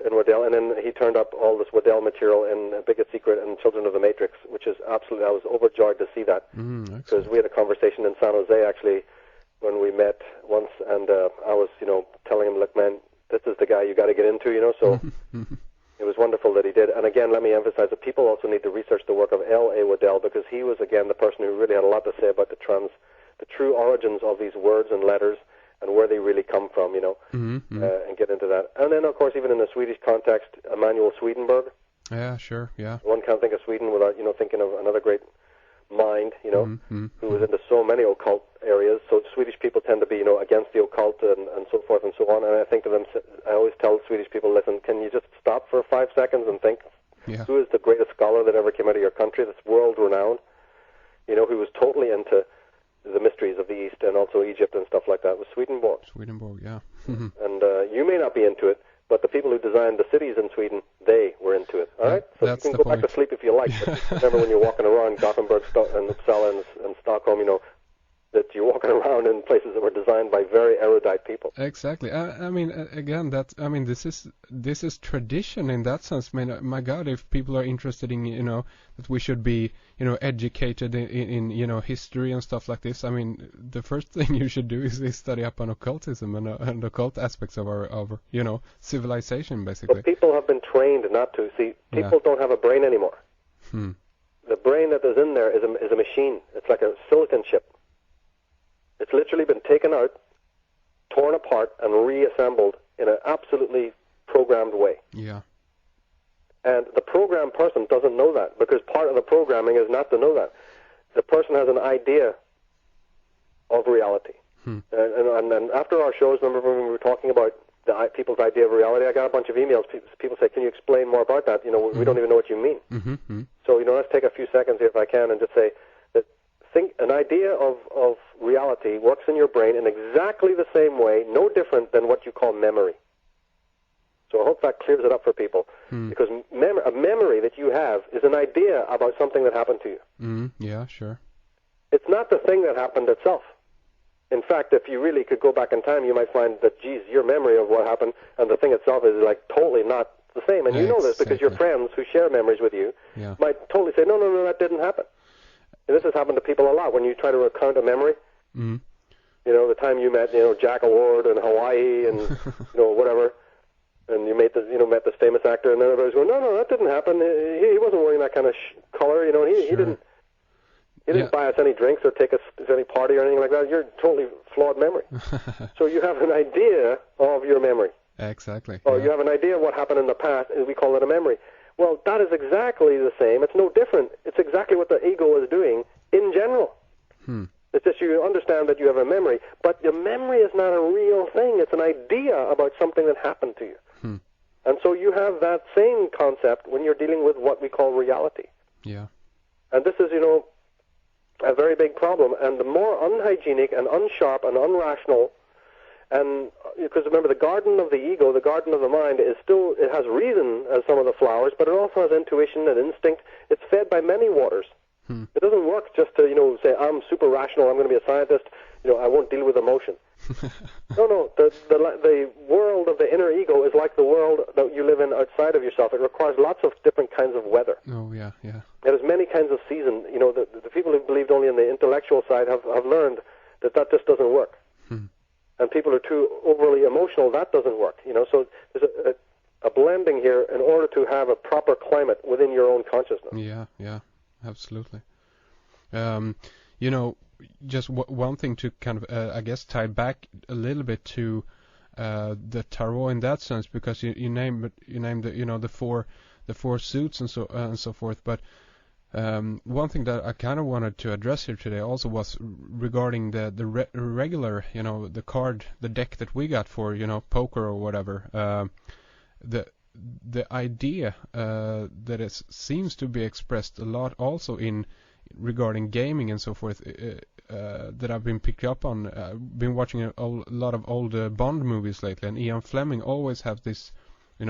in Waddell, and then he turned up all this Waddell material in Bigot Secret and Children of the Matrix, which is absolutely, I was overjoyed to see that, because we had a conversation in San Jose actually when we met once, and I was, telling him, look man, this is the guy you got to get into, so it was wonderful that he did. And again, let me emphasize that people also need to research the work of L.A. Waddell, because he was, again, the person who really had a lot to say about the true origins of these words and letters and where they really come from, and get into that. And then, of course, even in the Swedish context, Emanuel Swedenborg. Yeah, sure, yeah. One can't think of Sweden without, thinking of another great mind, who was into so many occult areas. So Swedish people tend to be, against the occult and so forth and so on. And I think to them, I always tell Swedish people, listen, can you just stop for 5 seconds and think, who is the greatest scholar that ever came out of your country that's world-renowned, who was totally into the mysteries of the East and also Egypt and stuff like that, was Swedenborg. Swedenborg, yeah. And you may not be into it, but the people who designed the cities in Sweden, they were into it. All right? So you can go back to sleep if you like. But remember when you're walking around Gothenburg and Uppsala and Stockholm, that you're walking around in places that were designed by very erudite people. Exactly. I mean, again, this is tradition in that sense. I mean, my God, if people are interested in, that we should be, educated in history and stuff like this. I mean, the first thing you should do is study up on occultism and occult aspects of our civilization, basically. But people have been trained not to. See, people don't have a brain anymore. The brain that is in there is a machine. It's like a silicon chip. It's literally been taken out, torn apart, and reassembled in an absolutely programmed way. Yeah. And the programmed person doesn't know that, because part of the programming is not to know that. The person has an idea of reality. And after our shows, remember when we were talking about people's idea of reality, I got a bunch of emails. People say, can you explain more about that? We don't even know what you mean. So, let's take a few seconds here if I can and just say, think an idea of reality works in your brain in exactly the same way, no different than what you call memory. So I hope that clears it up for people, because a memory that you have is an idea about something that happened to you. Yeah, sure. It's not the thing that happened itself. In fact, if you really could go back in time, you might find that, geez, your memory of what happened and the thing itself is like totally not the same. And you know this because your friends who share memories with you might totally say, no, that didn't happen. And this has happened to people a lot. When you try to recount a memory, the time you met, Jack Award in Hawaii and, whatever, and you met this famous actor, and then everybody's going, no, that didn't happen. He wasn't wearing that kind of color, he didn't buy us any drinks or take us to any party or anything like that. You're totally flawed memory. So you have an idea of your memory. Exactly. Or you have an idea of what happened in the past, and we call it a memory. Well, that is exactly the same. It's no different. It's exactly what the ego is doing in general. It's just you understand that you have a memory, but your memory is not a real thing. It's an idea about something that happened to you. And so you have that same concept when you're dealing with what we call reality. Yeah. And this is, a very big problem. And the more unhygienic and unsharp and unrational, and because remember, the garden of the ego, the garden of the mind, it has reason as some of the flowers, but it also has intuition and instinct. It's fed by many waters. It doesn't work just to, say, I'm super rational, I'm going to be a scientist, I won't deal with emotion. No, the world of the inner ego is like the world that you live in outside of yourself. It requires lots of different kinds of weather. Oh, yeah. It has many kinds of seasons. The people who believed only in the intellectual side have learned that just doesn't work. and people are too overly emotional, that doesn't work. So there's a blending here in order to have a proper climate within your own consciousness. Yeah, absolutely. Just one thing to kind of, I guess, tie back a little bit to the tarot in that sense, because you named the four suits and so forth. But one thing that I kind of wanted to address here today also was regarding the regular, the deck that we got for poker or whatever. The idea that it seems to be expressed a lot also in regarding gaming and so forth, that I've been picked up on. Been watching a lot of old Bond movies lately, and Ian Fleming always have this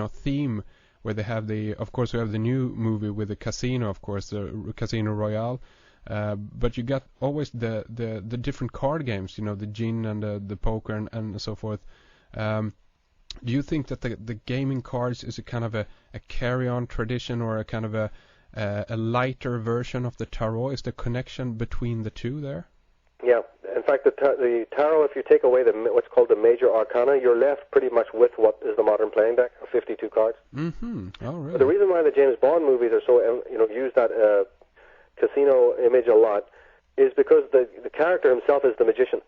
theme where they have of course we have the new movie with the casino, of course, the Casino Royale, but you got always the different card games, the gin and the poker and so forth. Do you think that the gaming cards is a kind of a carry-on tradition, or a kind of a lighter version of the tarot? Is the connection between the two there? Yeah. In fact, the tarot, if you take away what's called the major arcana, you're left pretty much with what is the modern playing deck of 52 cards. Mm-hmm. Oh, really? But the reason why the James Bond movies are so, use that casino image a lot is because the character himself is the magician.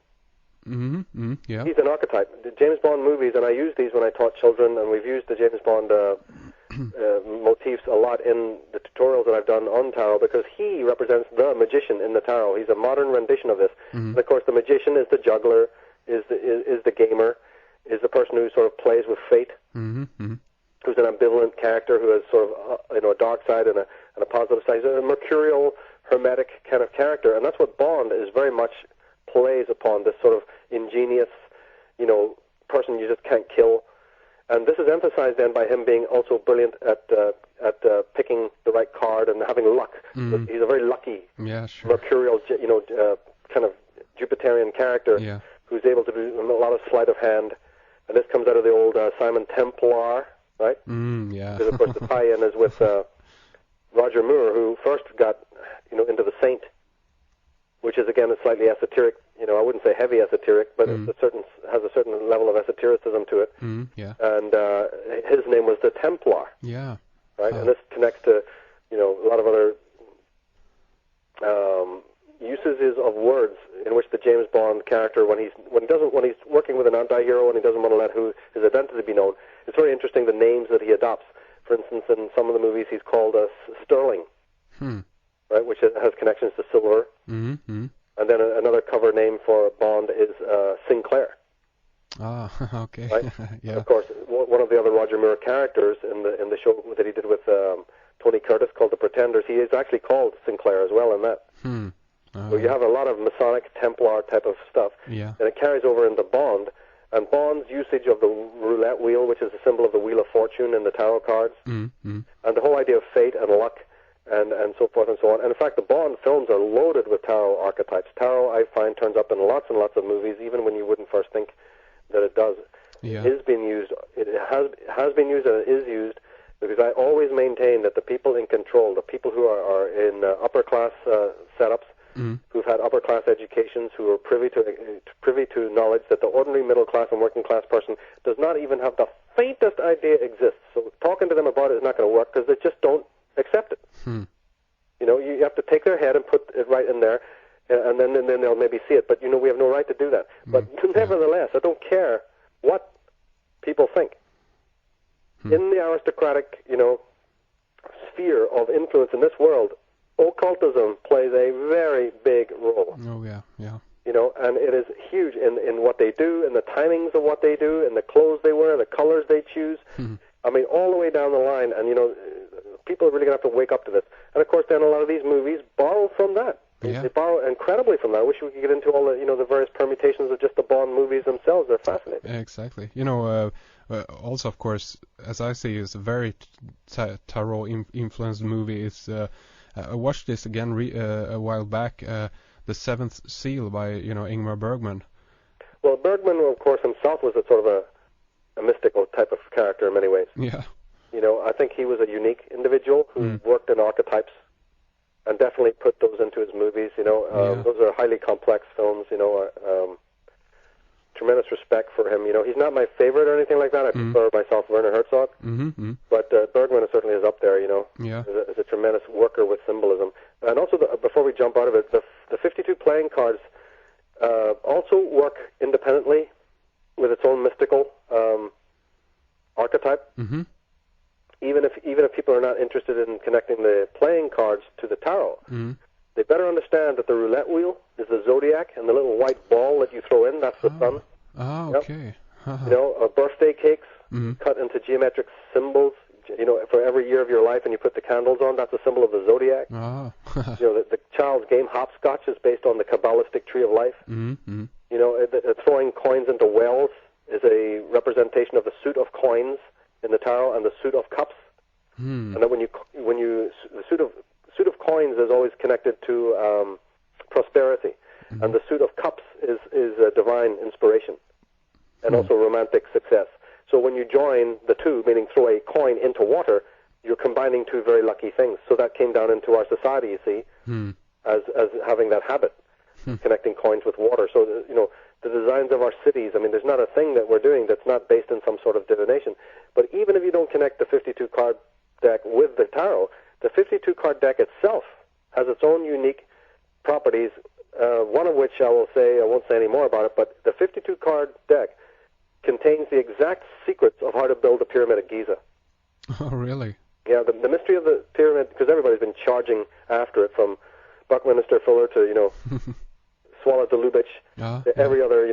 Mm-hmm. Yeah. He's an archetype. The James Bond movies, and I use these when I taught children, and we've used the James Bond motifs a lot in the tutorials that I've done on tarot, because he represents the magician in the tarot. He's a modern rendition of this. Mm-hmm. And of course, the magician is the juggler, is the gamer, is the person who sort of plays with fate, mm-hmm. who's an ambivalent character who has sort of a dark side and a positive side. He's a mercurial, hermetic kind of character, and that's what Bond is very much plays upon, this sort of ingenious, person you just can't kill. And this is emphasized then by him being also brilliant at picking the right card and having luck. Mm. He's a very lucky, mercurial, kind of Jupiterian character who's able to do a lot of sleight of hand. And this comes out of the old Simon Templar, right? Because of course the tie-in is with Roger Moore, who first got into the Saint, which is again a slightly esoteric, I wouldn't say heavy esoteric, but has a certain level of esotericism to it. And his name was the Templar. Yeah. Right, and this connects to, a lot of other usages of words in which the James Bond character, when he's working with an anti-hero and he doesn't want to let his identity be known, it's very interesting the names that he adopts. For instance, in some of the movies, he's called Sterling. Right, which has connections to silver. Mm-hmm. And then another cover name for Bond is Sinclair. Ah, okay. Right? Yeah. Of course, one of the other Roger Moore characters in the show that he did with Tony Curtis called The Pretenders, he is actually called Sinclair as well in that. So you have a lot of Masonic, Templar type of stuff. Yeah. And it carries over into Bond. And Bond's usage of the roulette wheel, which is a symbol of the Wheel of Fortune in the tarot cards. Mm-hmm. And the whole idea of fate and luck, and so forth and so on. And in fact, the Bond films are loaded with tarot archetypes. Tarot, I find, turns up in lots and lots of movies, even when you wouldn't first think that it does. Yeah. It is being used. It has been used, and it is used, because I always maintain that the people in control, the people who are in upper class setups, who've had upper class educations, who are privy to knowledge that the ordinary middle class and working class person does not even have the faintest idea exists. So talking to them about it is not going to work, because they just don't accept it. You have to take their head and put it right in there, and then they'll maybe see it. But we have no right to do that. But nevertheless, I don't care what people think. In the aristocratic, sphere of influence in this world, occultism plays a very big role. Oh yeah. And it is huge in what they do, in the timings of what they do, in the clothes they wear, the colors they choose. I mean, all the way down the line. And people are really going to have to wake up to this. And of course, then a lot of these movies borrow from that. Yeah. They borrow incredibly from that. I wish we could get into all the the various permutations of just the Bond movies themselves. They're fascinating. Exactly. Also, of course, as I see, it's a very tarot influenced movie. It's I watched this again a while back. The Seventh Seal by Ingmar Bergman. Well, Bergman, of course, himself was a sort of a mystical type of character in many ways. Yeah. I think he was a unique individual who worked in archetypes and definitely put those into his movies. Those are highly complex films, tremendous respect for him. He's not my favorite or anything like that. I prefer myself Werner Herzog. Mm-hmm. But Bergman certainly is up there, Yeah. Is a tremendous worker with symbolism. And also, before we jump out of it, the 52 playing cards also work independently with its own mystical archetype. Mm-hmm. Even if people are not interested in connecting the playing cards to the tarot, they better understand that the roulette wheel is the zodiac, and the little white ball that you throw in, that's the sun. Oh, okay. Birthday cakes cut into geometric symbols. For every year of your life, and you put the candles on, that's a symbol of the zodiac. Oh. The child's game hopscotch is based on the Kabbalistic tree of life. Mm-hmm. Throwing coins into wells is a representation of the suit of coins in the tarot and the suit of cups. And then the suit of coins is always connected to prosperity, and the suit of cups is a divine inspiration, and also romantic success. So when you join the two, meaning throw a coin into water, you're combining two very lucky things. So that came down into our society, you see, as having that habit, connecting coins with water. So, the designs of our cities, there's not a thing that we're doing that's not based in some sort of divination. But even if you don't connect the 52-card deck with the tarot, the 52-card deck itself has its own unique properties, one of which I won't say any more about it, but the 52-card deck contains the exact secrets of how to build the Pyramid at Giza. Oh, really? Yeah, the mystery of the pyramid, because everybody's been charging after it, from Buckminster Fuller to, Swallow to Lubitsch, to every other,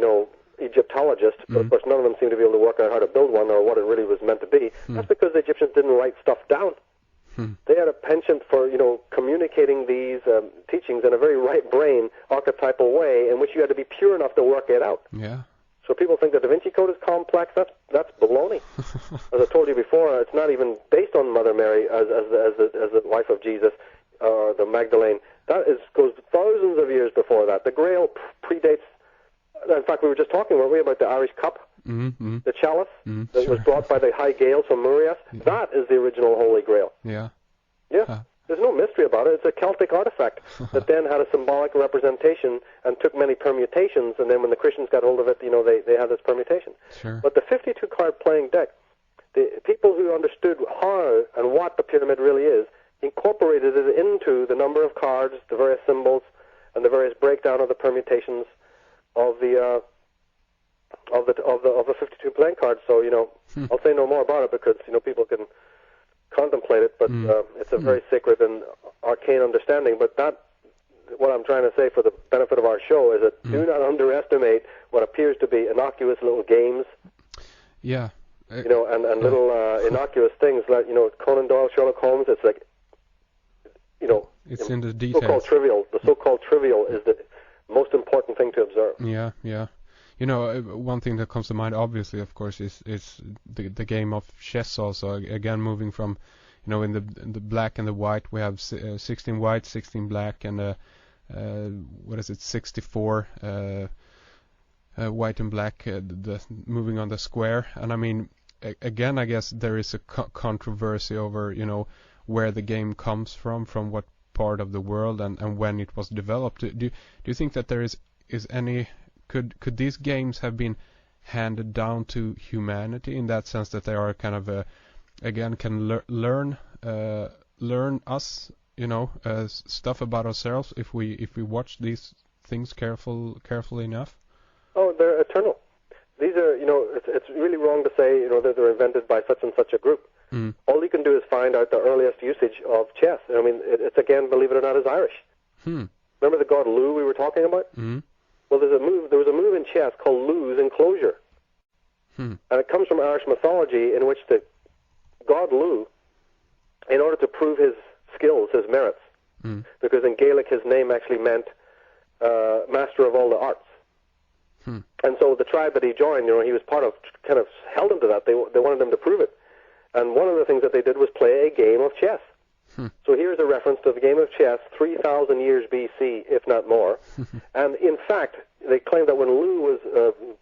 Egyptologist. But of course, none of them seem to be able to work out how to build one or what it really was meant to be. That's because the Egyptians didn't write stuff down. They had a penchant for, communicating these teachings in a very right brain, archetypal way, in which you had to be pure enough to work it out. Yeah. So people think the Da Vinci Code is complex. That's baloney. As I told you before, it's not even based on Mother Mary as the wife of Jesus or the Magdalene. Goes thousands of years before that. The Grail predates. In fact, we were just talking, weren't we, about the Irish cup, the chalice that was brought by the High Gaels from Murias. Yeah. That is the original Holy Grail. Yeah. Yeah. There's no mystery about it. It's a Celtic artifact that then had a symbolic representation and took many permutations, and then when the Christians got hold of it, they had this permutation. Sure. But the 52-card playing deck, the people who understood how and what the pyramid really is, incorporated it into the number of cards, the various symbols, and the various breakdown of the permutations of the 52 playing cards. So, I'll say no more about it because, people can contemplate it, but it's a very sacred and arcane understanding. But what I'm trying to say for the benefit of our show is that do not underestimate what appears to be innocuous little games. Yeah. And little innocuous things like, Conan Doyle, Sherlock Holmes, it's like, it's in the details. So-called trivial. The so-called trivial is the most important thing to observe. Yeah, yeah. One thing that comes to mind, obviously, of course, is the game of chess. Also, again, moving from, in the black and the white, we have 16 white, 16 black, and 64 white and black. The moving on the square, and again, I guess there is a controversy over, where the game comes from what part of the world, and when it was developed. Do you think that there is any could these games have been handed down to humanity in that sense that they are kind of again can learn us stuff about ourselves if we watch these things carefully enough? Oh, they're eternal. These are it's really wrong to say that they're invented by such and such a group. All you can do is find out the earliest usage of chess. It's again, believe it or not, is Irish. Remember the god Lugh we were talking about? Well, there was a move in chess called Lugh's enclosure. And it comes from Irish mythology, in which the god Lugh, in order to prove his skills, his merits, because in Gaelic his name actually meant master of all the arts. And so the tribe that he joined, he was part of, kind of held him to that. They wanted him to prove it. And one of the things that they did was play a game of chess. So here's a reference to the game of chess 3,000 years BC, if not more. And in fact, they claim that when Lugh was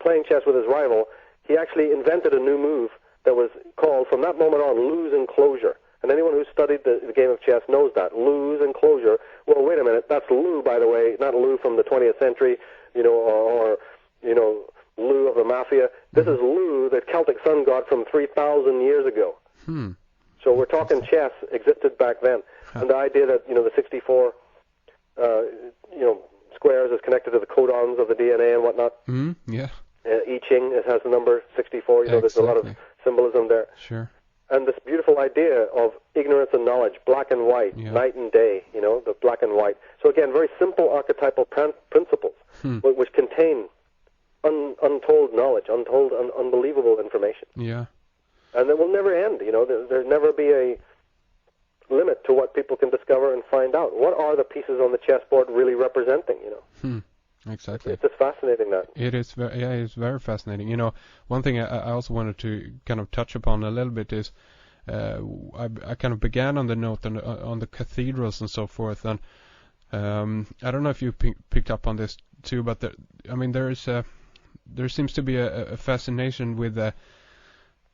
playing chess with his rival, he actually invented a new move that was called, from that moment on, Lugh's enclosure. And anyone who studied the game of chess knows that. Lugh's enclosure. Well, wait a minute. That's Lugh, by the way, not Lugh from the 20th century, or Lugh of the mafia. This is Lu, the Celtic sun god from 3,000 years ago. So we're talking chess existed back then. And the idea that, the 64, squares is connected to the codons of the DNA and whatnot. Yeah. I Ching, it has the number 64. There's a lot of symbolism there. Sure. And this beautiful idea of ignorance and knowledge, black and white, night and day, the black and white. So again, very simple archetypal principles, which contain untold knowledge, untold, unbelievable information. Yeah. And it will never end, there'll never be a limit to what people can discover and find out. What are the pieces on the chessboard really representing, Exactly. It's just fascinating, that. It is. It's very fascinating. One thing I also wanted to kind of touch upon a little bit is I kind of began on the note on the cathedrals and so forth, and I don't know if you picked up on this too, but there seems to be a fascination with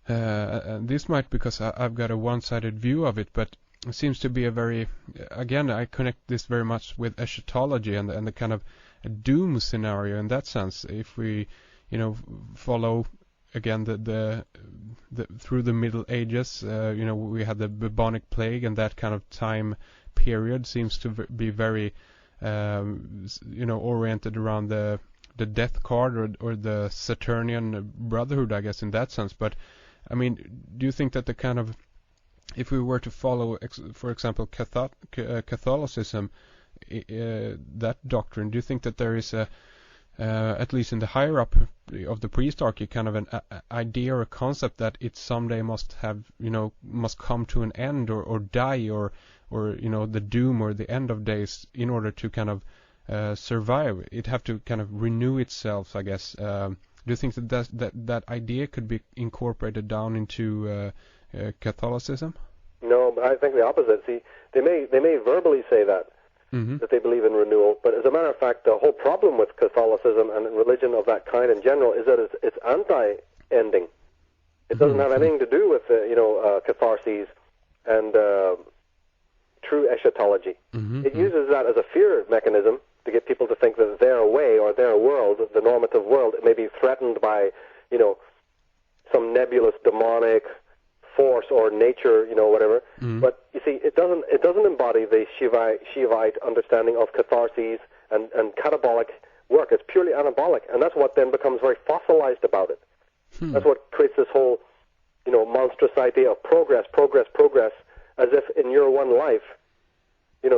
this might because I've got a one-sided view of it, but it seems to be a very, again, I connect this very much with eschatology and the kind of a doom scenario in that sense. If we, follow again the through the Middle Ages, we had the bubonic plague, and that kind of time period seems to be very, oriented around the death card or the Saturnian brotherhood, I guess, in that sense. But I mean, do you think that the kind of, if we were to follow, for example, Catholicism, that doctrine, do you think that there is at least in the higher up of the priestarchy, kind of an idea or a concept that it someday must have, must come to an end or die or the doom or the end of days in order to kind of survive? It have to kind of renew itself, I guess. Do you think that idea could be incorporated down into Catholicism? No, but I think the opposite. See, they may verbally say that, that they believe in renewal, but as a matter of fact, the whole problem with Catholicism and religion of that kind in general is that it's anti-ending. It doesn't have anything to do with catharses and true eschatology. It uses that as a fear mechanism to get people to think that their way or their world, the normative world, may be threatened by, some nebulous demonic force or nature, whatever. But you see, it doesn't embody the Shivite understanding of catharses and catabolic work. It's purely anabolic, and that's what then becomes very fossilized about it. That's what creates this whole, monstrous idea of progress, as if in your one life,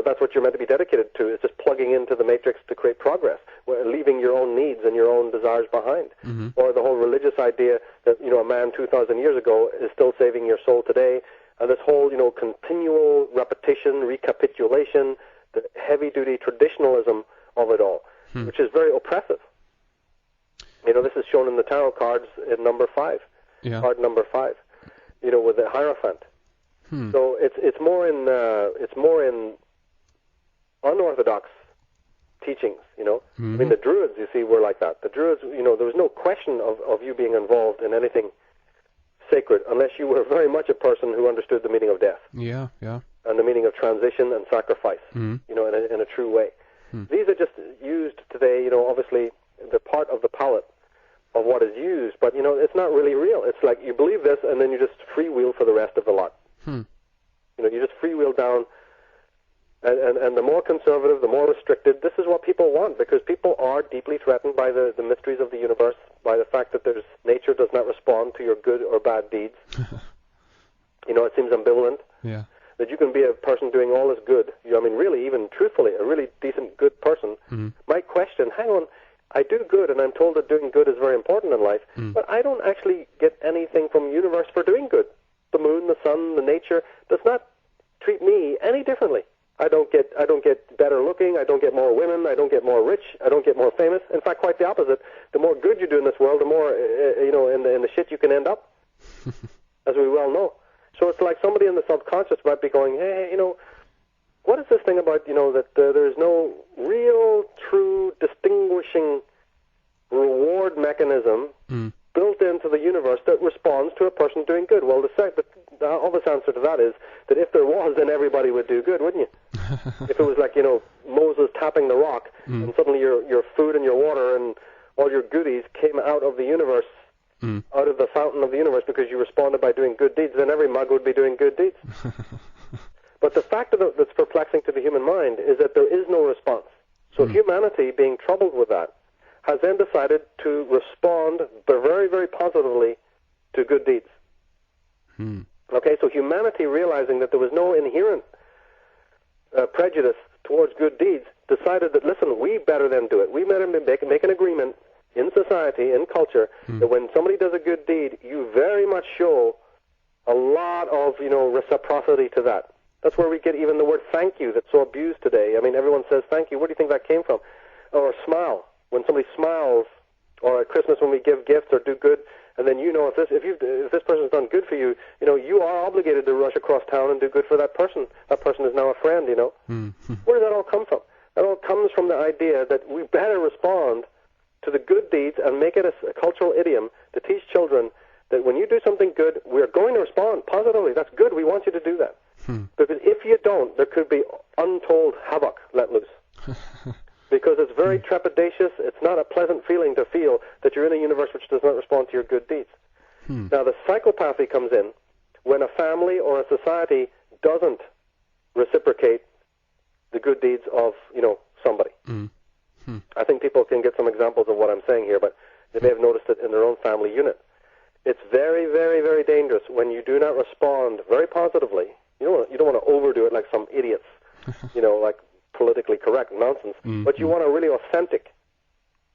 that's what you're meant to be dedicated to. It's just plugging into the matrix to create progress, leaving your own needs and your own desires behind. Or the whole religious idea that, a man 2,000 years ago is still saving your soul today. And this whole, continual repetition, recapitulation, the heavy-duty traditionalism of it all, which is very oppressive. This is shown in the tarot cards in number 5, card number 5, with the Hierophant. So it's more in unorthodox teachings, I mean, the Druids, you see, were like that. The Druids, there was no question of you being involved in anything sacred unless you were very much a person who understood the meaning of death. Yeah. And the meaning of transition and sacrifice, in a true way. These are just used today, obviously, they're part of the palette of what is used, but, it's not really real. It's like you believe this and then you just freewheel for the rest of the lot. You just freewheel down. And the more conservative, the more restricted, this is what people want, because people are deeply threatened by the mysteries of the universe, by the fact that nature does not respond to your good or bad deeds. It seems ambivalent. Yeah. That you can be a person doing all this good, really, even truthfully, a really decent, good person, might question, hang on, I do good, and I'm told that doing good is very important in life, but I don't actually get anything from the universe for doing good. The moon, the sun, the nature does not treat me any differently. I don't get better looking. I don't get more women. I don't get more rich. I don't get more famous. In fact, quite the opposite. The more good you do in this world, the more in the shit you can end up, as we well know. So it's like somebody in the subconscious might be going, hey, what is this thing about that there's no real, true, distinguishing reward mechanism built into the universe that responds to a person doing good? Well, the obvious answer to that is that if there was, then everybody would do good, wouldn't you? If it was like, Moses tapping the rock, and suddenly your food and your water and all your goodies came out of the universe, out of the fountain of the universe, because you responded by doing good deeds, then every mug would be doing good deeds. But the fact that's perplexing to the human mind is that there is no response. So humanity, being troubled with that, has then decided to respond very, very positively to good deeds. Okay, so humanity, realizing that there was no inherent prejudice towards good deeds, decided that, listen, we better than do it. We better make an agreement in society, in culture, that when somebody does a good deed, you very much show a lot of, reciprocity to that. That's where we get even the word thank you that's so abused today. I mean, everyone says thank you. Where do you think that came from? Or smile. When somebody smiles, or at Christmas when we give gifts or do good, and then if this person's done good for you, you are obligated to rush across town and do good for that person. That person is now a friend, Where does that all come from? That all comes from the idea that we better respond to the good deeds and make it a cultural idiom to teach children that when you do something good, we're going to respond positively. That's good. We want you to do that. Because if you don't, there could be untold havoc let loose. Because it's very trepidatious. It's not a pleasant feeling to feel that you're in a universe which does not respond to your good deeds. Now, the psychopathy comes in when a family or a society doesn't reciprocate the good deeds of, somebody. I think people can get some examples of what I'm saying here, but they may have noticed it in their own family unit. It's very, very, very dangerous when you do not respond very positively. You don't want to overdo it like some idiots, like politically correct nonsense, but you want a really authentic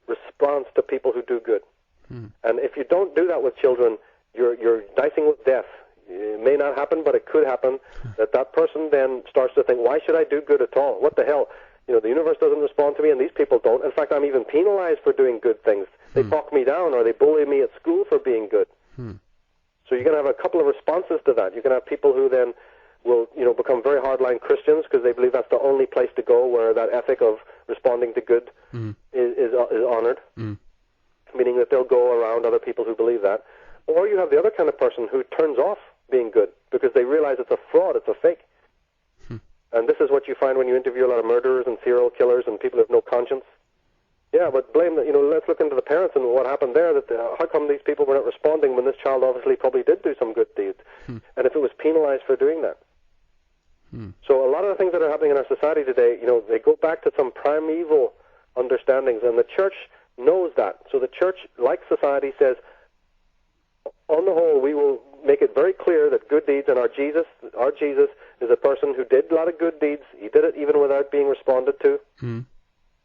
response to people who do good. And if you don't do that with children, you're dicing with death. It may not happen, but it could happen that person then starts to think, why should I do good at all? What the hell? The universe doesn't respond to me, and these people don't. In fact, I'm even penalized for doing good things. They talk me down, or they bully me at school for being good. So you're going to have a couple of responses to that. You're going to have people who then will, become very hardline Christians because they believe that's the only place to go where that ethic of responding to good is honored, meaning that they'll go around other people who believe that. Or you have the other kind of person who turns off being good because they realize it's a fraud, it's a fake. And this is what you find when you interview a lot of murderers and serial killers and people who have no conscience. Yeah, but blame the, let's look into the parents and what happened there. That how come these people were not responding when this child obviously probably did do some good deeds, and if it was penalized for doing that. So a lot of the things that are happening in our society today, they go back to some primeval understandings, and the church knows that. So the church, like society, says, on the whole, we will make it very clear that good deeds, and our Jesus is a person who did a lot of good deeds. He did it even without being responded to.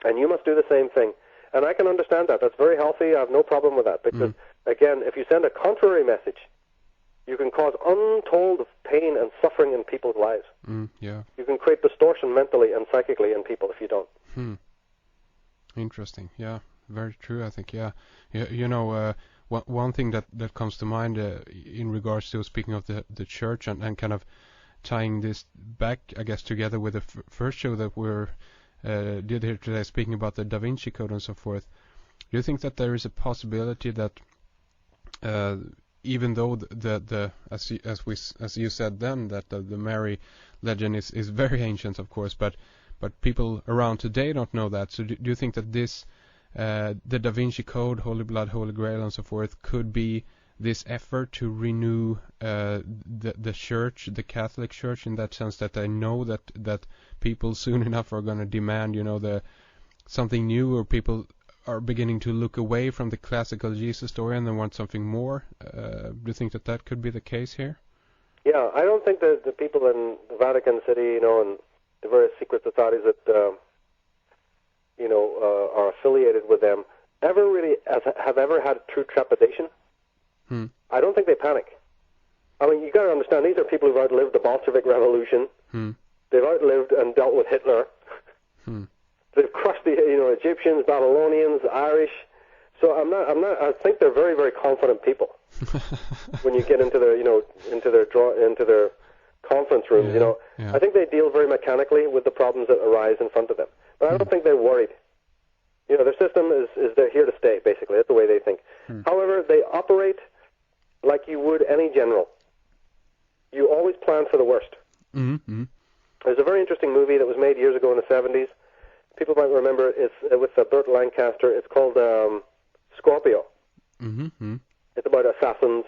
And you must do the same thing. And I can understand that. That's very healthy. I have no problem with that. Because, again, if you send a contrary message, you can cause untold pain and suffering in people's lives. You can create distortion mentally and psychically in people if you don't. Interesting. Yeah, very true, I think. Yeah. One thing that comes to mind in regards to speaking of the church and kind of tying this back, I guess, together with the first show that we're did here today, speaking about the Da Vinci Code and so forth. Do you think that there is a possibility that even though as you said then, that the Mary legend is very ancient, of course, but people around today don't know that. So do you think that this the Da Vinci Code, Holy Blood, Holy Grail, and so forth, could be this effort to renew the church, the Catholic Church, in that sense that they know that people soon enough are going to demand, something new, or people are beginning to look away from the classical Jesus story and they want something more? Do you think that could be the case here? Yeah, I don't think that the people in the Vatican City, and the various secret societies that are affiliated with them ever really have ever had true trepidation. I don't think they panic. I mean, you got to understand, these are people who've outlived the Bolshevik Revolution. They've outlived and dealt with Hitler. They've crushed the Egyptians, Babylonians, Irish. So I think they're very, very confident people. When you get into their into their conference rooms, I think they deal very mechanically with the problems that arise in front of them. But I don't think they're worried. Their system is they're here to stay, basically. That's the way they think. However, they operate like you would any general. You always plan for the worst. There's a very interesting movie that was made years ago in the 70s. People might remember it. It's with Burt Lancaster. It's called Scorpio. Mm-hmm. It's about assassins.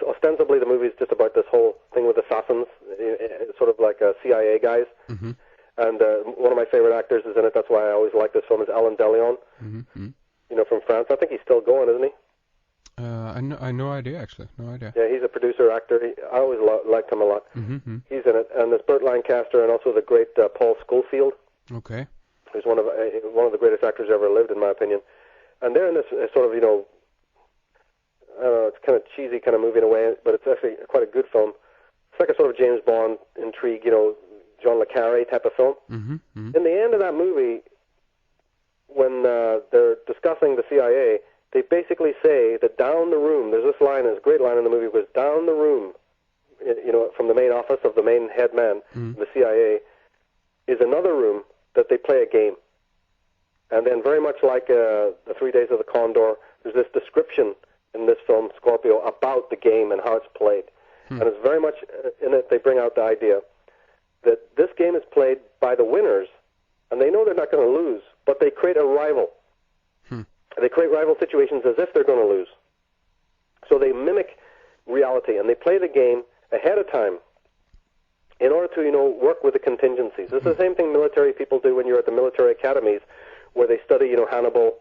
Ostensibly, the movie is just about this whole thing with assassins, sort of like CIA guys. Mm-hmm. And one of my favorite actors is in it. That's why I always like this film. Is Alain Delon. Mm-hmm. You know, from France. I think he's still going, isn't he? I no idea actually. No idea. Yeah, he's a producer actor. I always liked him a lot. Mm-hmm. He's in it, and there's Burt Lancaster, and also the great Paul Schofield, Okay. who's one of the greatest actors ever lived, in my opinion. And they're in this sort of, you know, I don't know, it's kind of cheesy kind of movie in a way, but it's actually quite a good film. It's like a sort of James Bond intrigue, you know, John le Carré type of film. Mm-hmm. Mm-hmm. In the end of that movie, when they're discussing the CIA, they basically say that down the room, there's this line, there's a great line in the movie, was down the room, you know, from the main office of the main head man, the CIA, is another room that they play a game. And then very much like the 3 Days of the Condor, there's this description in this film, Scorpio, about the game and how it's played. And it's very much in it, they bring out the idea that this game is played by the winners, and they know they're not going to lose, but they create a rival. They create rival situations as if they're going to lose. So they mimic reality, and they play the game ahead of time in order to, you know, work with the contingencies. It's the same thing military people do when you're at the military academies, where they study, you know, Hannibal,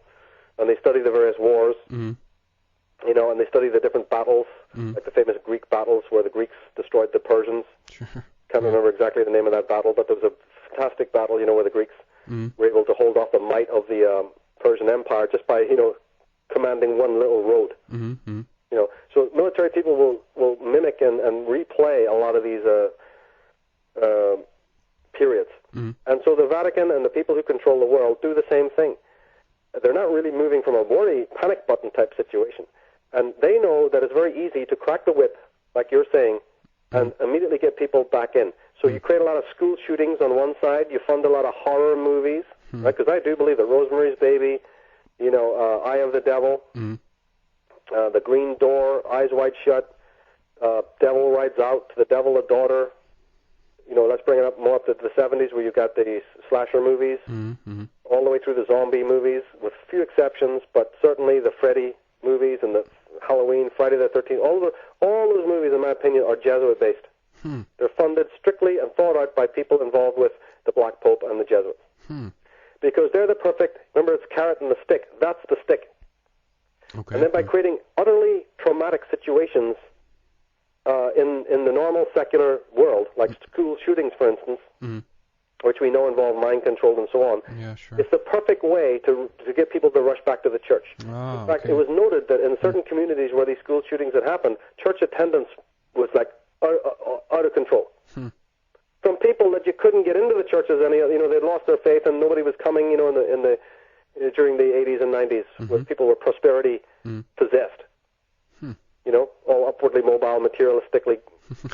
and they study the various wars, you know, and they study the different battles, like the famous Greek battles where the Greeks destroyed the Persians. Can't remember exactly the name of that battle, but there was a fantastic battle, you know, where the Greeks were able to hold off the might of the Persian Empire just by, you know, commanding one little road. You know, so military people will mimic and replay a lot of these periods. And so the Vatican and the people who control the world do the same thing. They're not really moving from a worry panic button type situation. And they know that it's very easy to crack the whip, like you're saying, and immediately get people back in. So you create a lot of school shootings on one side, you fund a lot of horror movies, right? Because I do believe that Rosemary's Baby, you know, Eye of the Devil, The Green Door, Eyes Wide Shut, Devil Rides Out, The Devil a Daughter, you know, let's bring it up more up to the 70s where you've got the slasher movies, all the way through the zombie movies, with few exceptions, but certainly the Freddy movies and the Halloween, Friday the 13th, all those movies, in my opinion, are Jesuit-based. They're funded strictly and thought out by people involved with the Black Pope and the Jesuits. Because they're the perfect, remember it's carrot and the stick, that's the stick. Okay. And then by creating utterly traumatic situations in the normal secular world, like school shootings, for instance, which we know involve mind control and so on, Yeah, sure. it's the perfect way to get people to rush back to the church. Oh, In fact, okay. it was noted that in certain communities where these school shootings had happened, church attendance was like out of control. From people that you couldn't get into the churches any, you know, they'd lost their faith and nobody was coming, you know, during the 80s and 90s, where people were prosperity possessed. You know, all upwardly mobile, materialistically,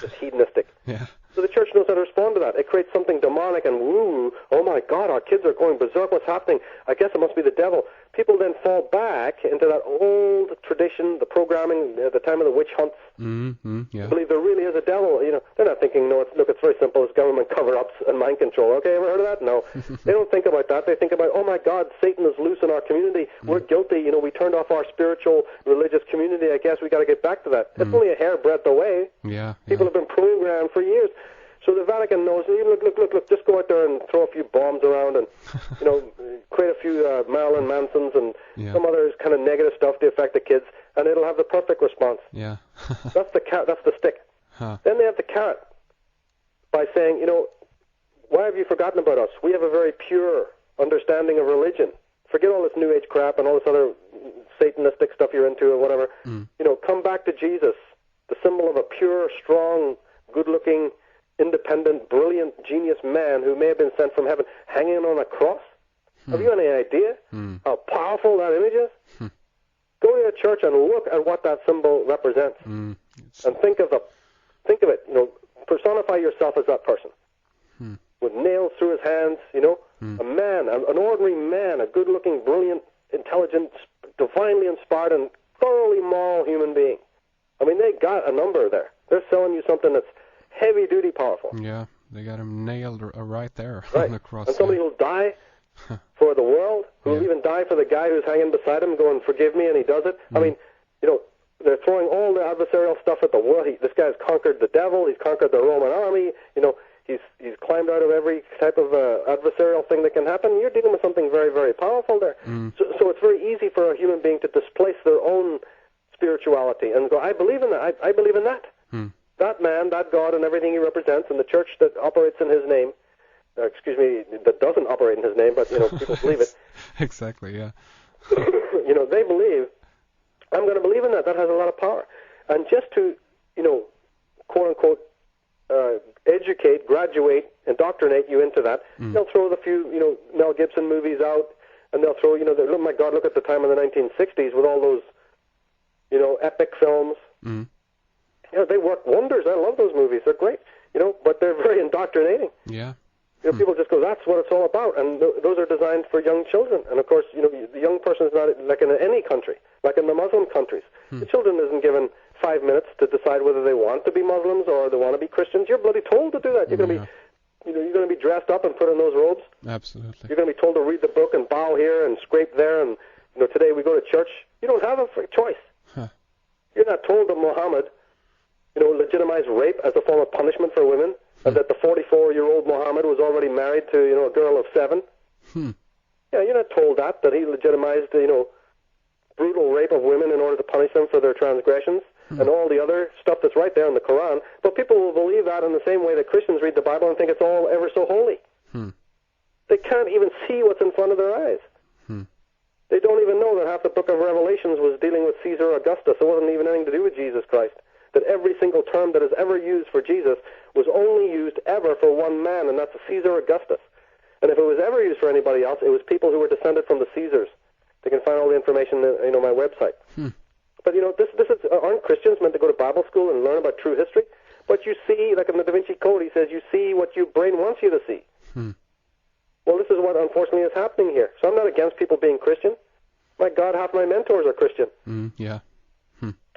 just hedonistic. Yeah. So the church knows how to respond to that. It creates something demonic and woo, oh my God, our kids are going berserk, what's happening? I guess it must be the devil. People then fall back into that old tradition, the programming, the time of the witch hunts. Yeah. Believe there really is a devil. You know, they're not thinking, no, it's very simple, it's government cover-ups and mind control. Okay, ever heard of that? No. They don't think about that. They think about, oh my God, Satan is loose in our community. We're guilty. You know, we turned off our spiritual, religious community. I guess we got to get back to that. It's only a hair breadth away. Yeah. People have been programmed for years. So the Vatican knows, look, just go out there and throw a few bombs around and, you know, create a few Marilyn Mansons and some other kind of negative stuff to affect the kids, and it'll have the perfect response. Yeah. That's the stick. Then they have the carrot by saying, you know, why have you forgotten about us? We have a very pure understanding of religion. Forget all this New Age crap and all this other Satanistic stuff you're into or whatever. You know, come back to Jesus, the symbol of a pure, strong, good-looking, independent, brilliant, genius man who may have been sent from heaven, hanging on a cross. Have you any idea how powerful that image is? Go to a church and look at what that symbol represents, and think of it. You know, personify yourself as that person, with nails through his hands. You know, a man, an ordinary man, a good-looking, brilliant, intelligent, divinely inspired, and thoroughly moral human being. I mean, they got a number there. They're selling you something that's heavy-duty powerful. Yeah, they got him nailed right there Right. on the cross. And somebody who'll die for the world, who will even die for the guy who's hanging beside him going, forgive me, and he does it. I mean, they're throwing all the adversarial stuff at the world. This guy's conquered the devil. He's conquered the Roman army. He's climbed out of every type of adversarial thing that can happen. You're dealing with something very, very powerful there. So it's very easy for a human being to displace their own spirituality and go, I believe in that. I believe in that. That man, that God, and everything he represents, and the church that operates in his name, that doesn't operate in his name, but people believe it. Exactly, yeah. They believe. I'm going to believe in that. That has a lot of power. And just to, quote unquote, educate, graduate, indoctrinate you into that, they'll throw the few, Mel Gibson movies out, and they'll throw, oh my God, look at the time in the 1960s with all those, epic films. They work wonders. I love those movies. They're great, but they're very indoctrinating. Yeah. People just go, that's what it's all about, and those are designed for young children. And of course, the young person is not like in any country, like in the Muslim countries. The children isn't given 5 minutes to decide whether they want to be Muslims or they want to be Christians. You're bloody told to do that. You're going to be, you're going to be dressed up and put in those robes. Absolutely. You're going to be told to read the book and bow here and scrape there. And today we go to church. You don't have a free choice. You're not told that Muhammad, legitimized rape as a form of punishment for women. And that the 44-year-old Muhammad was already married to, a girl of 7. Yeah, you're not told that he legitimized, brutal rape of women in order to punish them for their transgressions and all the other stuff that's right there in the Quran. But people will believe that in the same way that Christians read the Bible and think it's all ever so holy. They can't even see what's in front of their eyes. They don't even know that half the book of Revelations was dealing with Caesar Augustus. It wasn't even anything to do with Jesus Christ. That every single term that is ever used for Jesus was only used ever for one man, and that's Caesar Augustus. And if it was ever used for anybody else, it was people who were descended from the Caesars. They can find all the information on my website. But aren't Christians meant to go to Bible school and learn about true history? But you see, like in the Da Vinci Code, he says, you see what your brain wants you to see. Well, this is what unfortunately is happening here. So I'm not against people being Christian. My God, half my mentors are Christian. Yeah.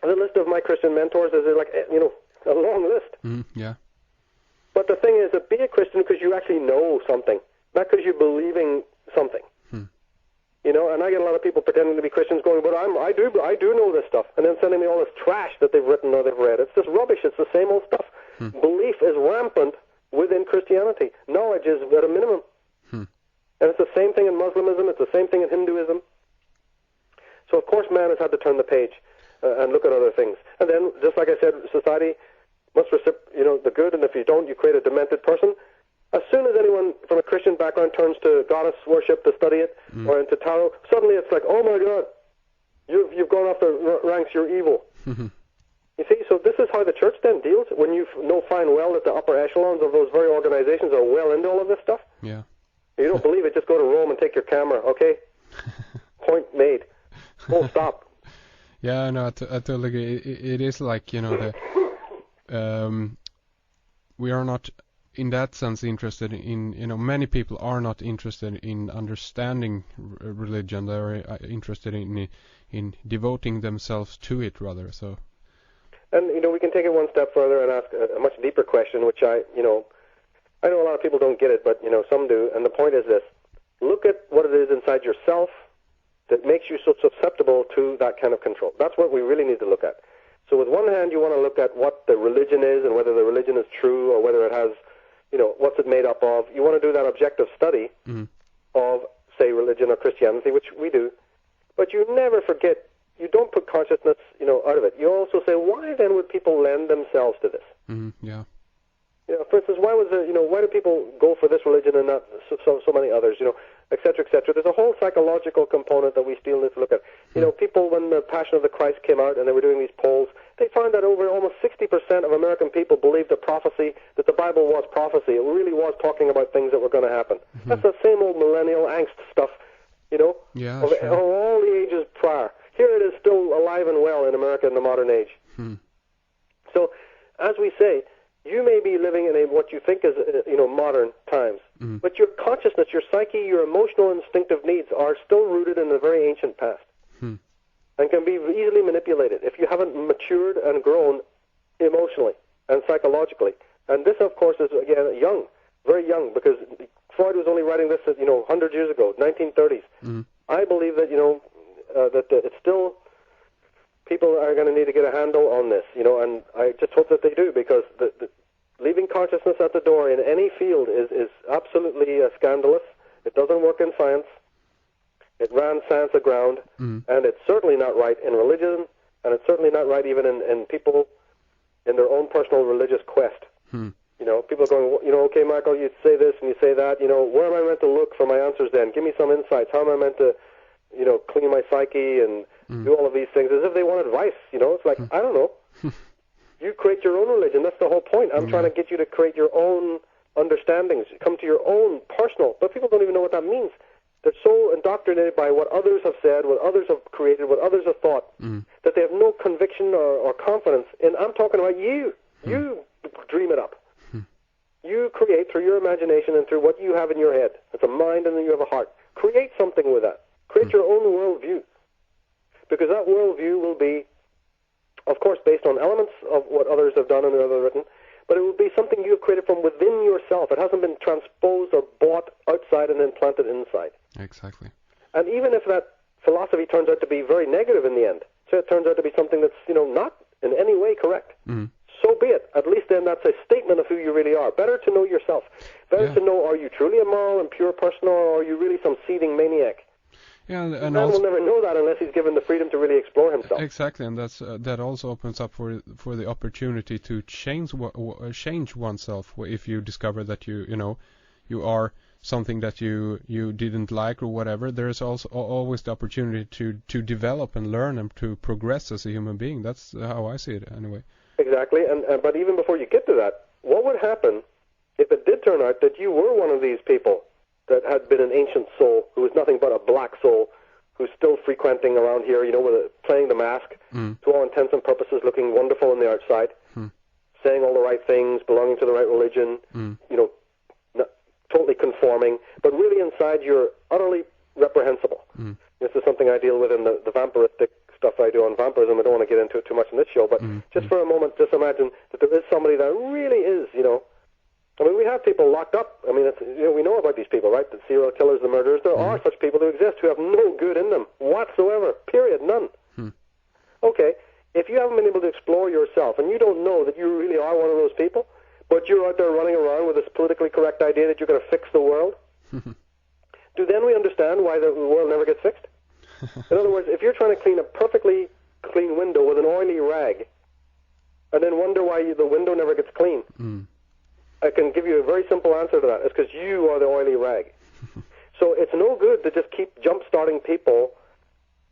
The list of my Christian mentors is like, a long list. Yeah. But the thing is that be a Christian because you actually know something, not because you're believing something. And I get a lot of people pretending to be Christians going, but I do know this stuff, and then sending me all this trash that they've written or they've read. It's just rubbish. It's the same old stuff. Belief is rampant within Christianity. Knowledge is at a minimum. And it's the same thing in Muslimism. It's the same thing in Hinduism. So, of course, man has had to turn the page and look at other things. And then, just like I said, society must the good, and if you don't, you create a demented person. As soon as anyone from a Christian background turns to goddess worship to study it, or into tarot, suddenly it's like, oh my God, you've gone off the ranks, you're evil. You see, so this is how the church then deals, when you know fine well that the upper echelons of those very organizations are well into all of this stuff. Yeah. You don't believe it, just go to Rome and take your camera, okay? Point made. Full stop. Yeah, no, I totally agree. It is like, we are not, in that sense, interested in, many people are not interested in understanding religion. They are interested in devoting themselves to it, rather, so. And, we can take it one step further and ask a much deeper question, which I know a lot of people don't get it, but, some do. And the point is this. Look at what it is inside yourself that makes you so susceptible to that kind of control. That's what we really need to look at. So with one hand, you want to look at what the religion is and whether the religion is true or whether it has, what's it made up of. You want to do that objective study of, say, religion or Christianity, which we do. But you never forget, you don't put consciousness, out of it. You also say, why then would people lend themselves to this? Yeah. For instance, why do people go for this religion and not so many others, et cetera, et cetera. There's a whole psychological component that we still need to look at. People, when the Passion of the Christ came out and they were doing these polls, they found that over almost 60% of American people believed that the Bible was prophecy. It really was talking about things that were going to happen. That's the same old millennial angst stuff, Yeah, of all the ages prior. Here it is still alive and well in America in the modern age. So, as we say, you may be living in what you think is, modern times, but your consciousness, your psyche, your emotional instinctive needs are still rooted in a very ancient past and can be easily manipulated if you haven't matured and grown emotionally and psychologically. And this, of course, is, again, young, very young, because Freud was only writing this, 100 years ago, 1930s. I believe that, that it's still, people are going to need to get a handle on this, and I just hope that they do, because the leaving consciousness at the door in any field is absolutely scandalous. It doesn't work in science. It ran science aground, and it's certainly not right in religion, and it's certainly not right even in people in their own personal religious quest. People are going, okay, Michael, you say this and you say that, where am I meant to look for my answers then? Give me some insights. How am I meant to, clean my psyche and do all of these things as if they want advice, It's like, I don't know. You create your own religion. That's the whole point. I'm trying to get you to create your own understandings, come to your own personal, but people don't even know what that means. They're so indoctrinated by what others have said, what others have created, what others have thought, that they have no conviction or confidence in, I'm talking about you. You dream it up. You create through your imagination and through what you have in your head. It's a mind and then you have a heart. Create something with that. Create your own worldview. Because that worldview will be, of course, based on elements of what others have done and others written, but it will be something you have created from within yourself. It hasn't been transposed or bought outside and then planted inside. Exactly. And even if that philosophy turns out to be very negative in the end, so it turns out to be something that's, not in any way correct, so be it. At least then that's a statement of who you really are. Better to know yourself. Better to know, are you truly a moral and pure person, or are you really some seething maniac? Yeah, and man will never know that unless he's given the freedom to really explore himself. Exactly, and that also opens up for the opportunity to change oneself if you discover that you are something that you didn't like or whatever. There's also always the opportunity to develop and learn and to progress as a human being. That's how I see it anyway. Exactly, and but even before you get to that, what would happen if it did turn out that you were one of these people that had been an ancient soul who was nothing but a black soul who's still frequenting around here, playing the mask, to all intents and purposes looking wonderful on the outside, saying all the right things, belonging to the right religion, totally conforming, but really inside you're utterly reprehensible. This is something I deal with in the vampiristic stuff I do on vampirism. I don't want to get into it too much in this show, but just for a moment, just imagine that there is somebody that really is, I mean, we have people locked up. I mean, we know about these people, right? The serial killers, the murderers. There are such people who exist who have no good in them whatsoever, period, none. Okay, if you haven't been able to explore yourself and you don't know that you really are one of those people, but you're out there running around with this politically correct idea that you're going to fix the world, do then we understand why the world never gets fixed? In other words, if you're trying to clean a perfectly clean window with an oily rag and then wonder why the window never gets clean, I can give you a very simple answer to that. It's because you are the oily rag. So it's no good to just keep jump-starting people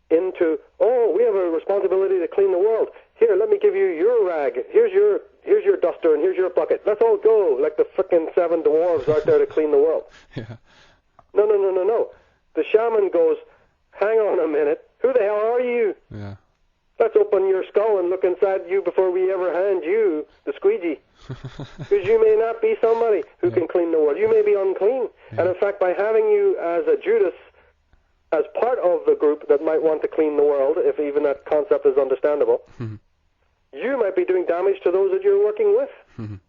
into, we have a responsibility to clean the world. Here, let me give you your rag. Here's your duster and here's your bucket. Let's all go like the frickin' 7 dwarves out there to clean the world. No. The shaman goes, hang on a minute. Who the hell are you? Yeah. Let's open your skull and look inside you before we ever hand you the squeegee. Because you may not be somebody who can clean the world. You may be unclean. Yeah. And in fact, by having you as a Judas, as part of the group that might want to clean the world, if even that concept is understandable, you might be doing damage to those that you're working with.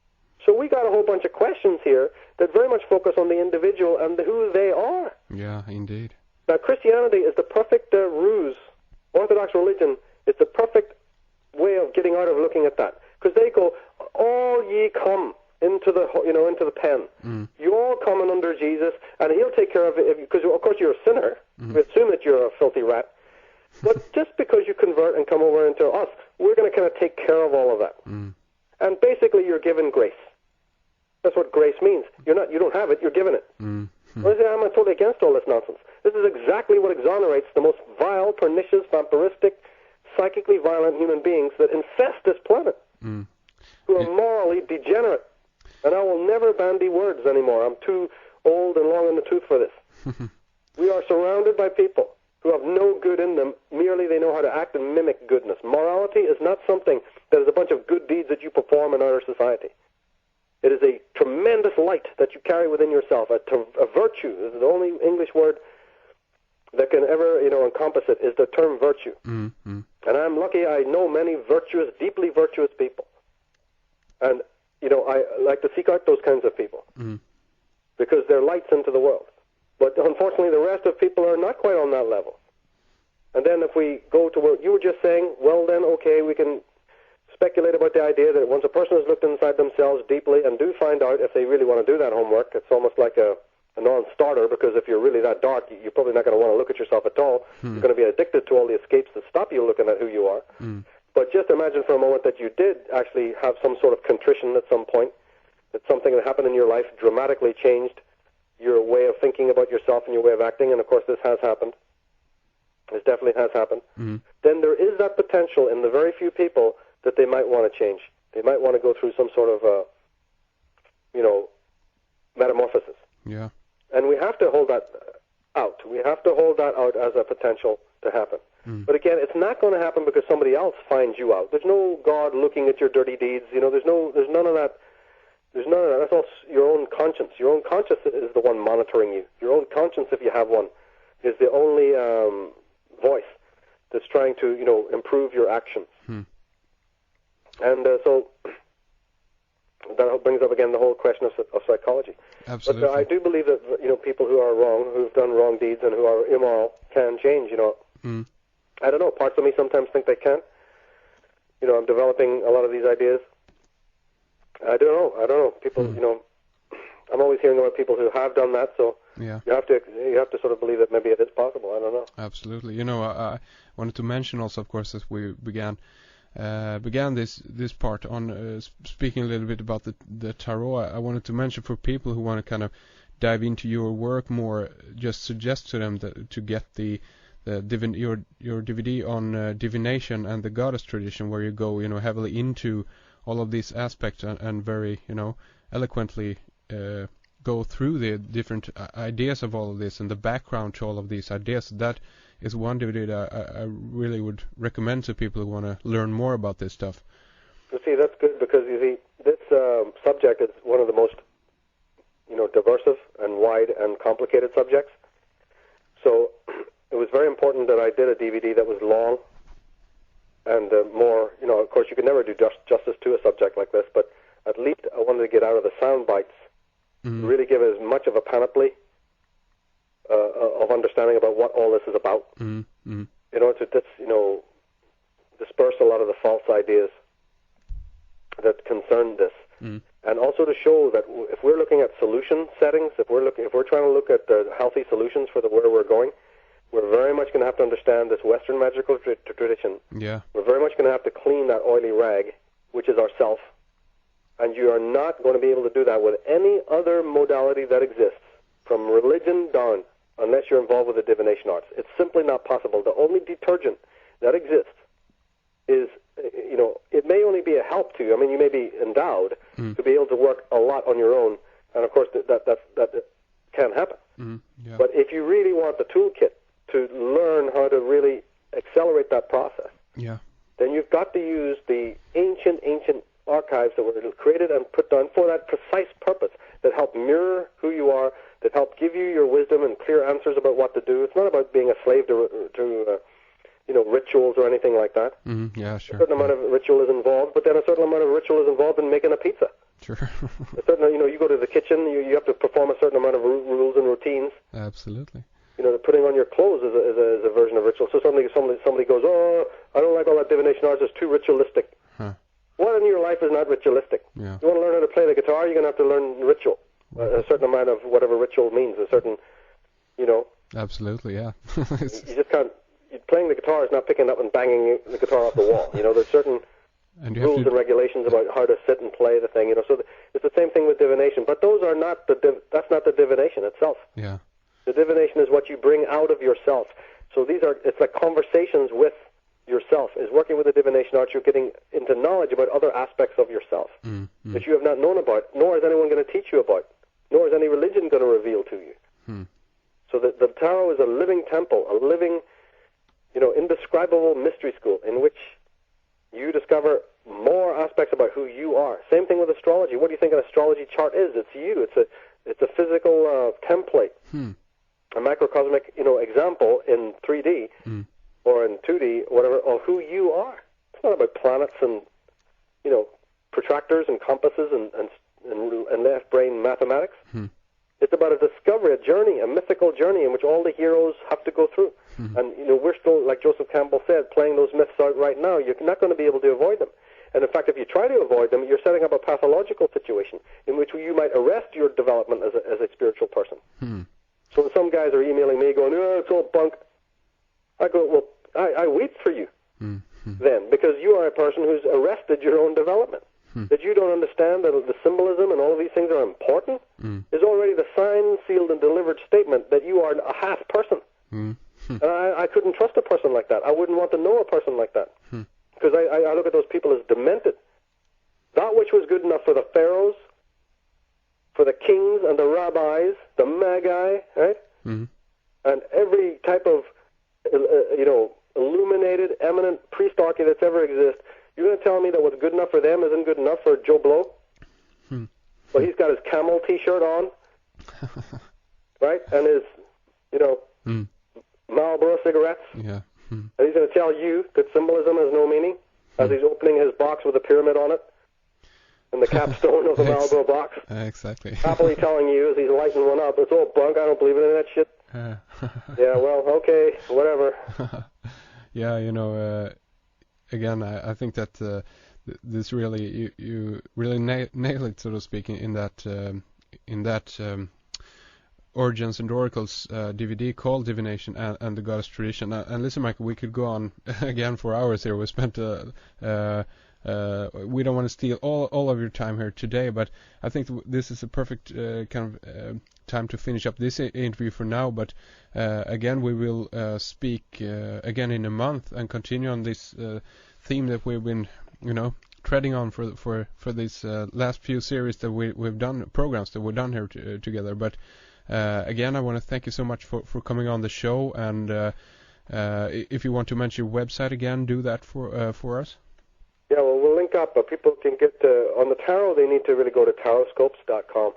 So we got a whole bunch of questions here that very much focus on the individual and who they are. Yeah, indeed. Now, Christianity is the perfect ruse. Orthodox religion is the perfect way of getting out of looking at that. Because they go, all ye come into the, into the pen. You all coming under Jesus, and he'll take care of it, because of course you're a sinner. We assume that you're a filthy rat. But just because you convert and come over into us, we're going to kind of take care of all of that. And basically you're given grace. That's what grace means. You don't have it, you're given it. Well, I'm totally against all this nonsense. This is exactly what exonerates the most vile, pernicious, vampiristic, psychically violent human beings that infest this planet, who are morally degenerate. And I will never bandy words anymore. I'm too old and long in the tooth for this. We are surrounded by people who have no good in them, merely they know how to act and mimic goodness. Morality is not something that is a bunch of good deeds that you perform in our society. It is a tremendous light that you carry within yourself, a virtue. This is the only English word that can ever, encompass it, is the term virtue. And I'm lucky I know many virtuous, deeply virtuous people. And, I like to seek out those kinds of people. because they're lights into the world. But unfortunately, the rest of people are not quite on that level. And then if we go to what you were just saying, well then, okay, we can speculate about the idea that once a person has looked inside themselves deeply and do find out if they really want to do that homework, it's almost like a non-starter, because if you're really that dark, you're probably not going to want to look at yourself at all. You're going to be addicted to all the escapes that stop you looking at who you are. But just imagine for a moment that you did actually have some sort of contrition at some point, that something that happened in your life dramatically changed your way of thinking about yourself and your way of acting, and of course this has happened. This definitely has happened. Then there is that potential in the very few people that they might want to change. They might want to go through some sort of, metamorphosis. Yeah. And we have to hold that out. We have to hold that out as a potential to happen. But again, it's not going to happen because somebody else finds you out. There's no God looking at your dirty deeds. There's none of that. There's none of that. That's all your own conscience. Your own conscience is the one monitoring you. Your own conscience, if you have one, is the only voice that's trying to, improve your actions. And so that brings up again the whole question of psychology. Absolutely. But I do believe that people who are wrong, who've done wrong deeds, and who are immoral can change. I don't know. Parts of me sometimes think they can. I'm developing a lot of these ideas. I don't know. People, I'm always hearing about people who have done that. So yeah. you have to sort of believe that maybe it is possible. I don't know. Absolutely. I wanted to mention also, of course, as we began this part on speaking a little bit about the tarot. I wanted to mention for people who want to kind of dive into your work more, just suggest to them to get your DVD on divination and the goddess tradition, where you go heavily into all of these aspects and very eloquently go through the different ideas of all of this and the background to all of these ideas. That is one DVD that I really would recommend to people who want to learn more about this stuff. You see, that's good, because you see, this subject is one of the most diversive and wide and complicated subjects. So it was very important that I did a DVD that was long and more, of course you could never do justice to a subject like this, but at least I wanted to get out of the sound bites, really give as much of a panoply of understanding about what all this is about. To disperse a lot of the false ideas that concern this, and also to show that if we're looking at solution settings, if we're trying to look at the healthy solutions for where we're going, we're very much going to have to understand this Western magical tradition. Yeah. We're very much going to have to clean that oily rag, which is ourself, and you are not going to be able to do that with any other modality that exists, from religion down, unless you're involved with the divination arts. It's simply not possible. The only detergent that exists is, it may only be a help to you. I mean, you may be endowed to be able to work a lot on your own, and of course that can happen. Yeah. But if you really want the toolkit to learn how to really accelerate that process, then you've got to use the ancient archives that were created and put down for that precise purpose, that help mirror who you are, that help give you your wisdom and clear answers about what to do. It's not about being a slave to rituals or anything like that. Yeah, sure. A certain amount of ritual is involved, but then a certain amount of ritual is involved in making a pizza. Sure. A certain, you go to the kitchen, you have to perform a certain amount of rules and routines. Absolutely. Putting on your clothes is a version of ritual. So somebody goes, oh, I don't like all that divination arts, it's too ritualistic. What in your life is not ritualistic? Yeah. You want to learn how to play the guitar, you're going to have to learn ritual. A certain amount of whatever ritual means, a certain, Absolutely, yeah. You just can't, playing the guitar is not picking up and banging the guitar off the wall. There's certain rules and regulations about how to sit and play the thing, So it's the same thing with divination, but those are not that's not the divination itself. Yeah. The divination is what you bring out of yourself. So it's like conversations with yourself. Is working with the divination arts, you're getting into knowledge about other aspects of yourself that you have not known about, nor is anyone going to teach you about, nor is any religion going to reveal to you. So the tarot is a living temple, a living, indescribable mystery school in which you discover more aspects about who you are. Same thing with astrology. What do you think an astrology chart is? It's you. It's a physical template, a macrocosmic, example in 3D or in 2D, whatever, of who you are. It's not about planets and, protractors and compasses and left brain mathematics. It's about a discovery, a journey, a mythical journey in which all the heroes have to go through. And, we're still, like Joseph Campbell said, playing those myths out right now. You're not going to be able to avoid them. And in fact, if you try to avoid them, you're setting up a pathological situation in which you might arrest your development as a spiritual person. So when some guys are emailing me going, "Oh, it's all bunk," I go, "Well, I weep for you then, because you are a person who's arrested your own development. That you don't understand that the symbolism and all of these things are important is already the signed, sealed, and delivered statement that you are a half person. And I couldn't trust a person like that. I wouldn't want to know a person like that. Because I look at those people as demented. That which was good enough for the pharaohs, for the kings and the rabbis, the magi, right? And every type of, illuminated, eminent priestarchy that's ever existed, you're going to tell me that what's good enough for them isn't good enough for Joe Blow? Well, he's got his camel T-shirt on, right? And his, Marlboro cigarettes. Yeah. And he's going to tell you that symbolism has no meaning as he's opening his box with a pyramid on it and the capstone of the Marlboro box. Exactly. Happily telling you as he's lighting one up, it's all bunk, I don't believe in any of that shit. Yeah, well, okay, whatever. Yeah, again, I think that this really, you really nail it, so to speak, in that Origins and Oracles DVD called Divination and the Goddess Tradition. And listen, Michael, we could go on again for hours here. We spent we don't want to steal all of your time here today, but I think this is a perfect kind of time to finish up this interview for now. But again, we will speak again in a month and continue on this theme that we've been, treading on for these last few series that we've done, programs that we've done here together. But again, I want to thank you so much for coming on the show, and if you want to mention your website again, do that for us. Yeah, well, we'll link up. People can get on the tarot. They need to really go to taroscopes.com.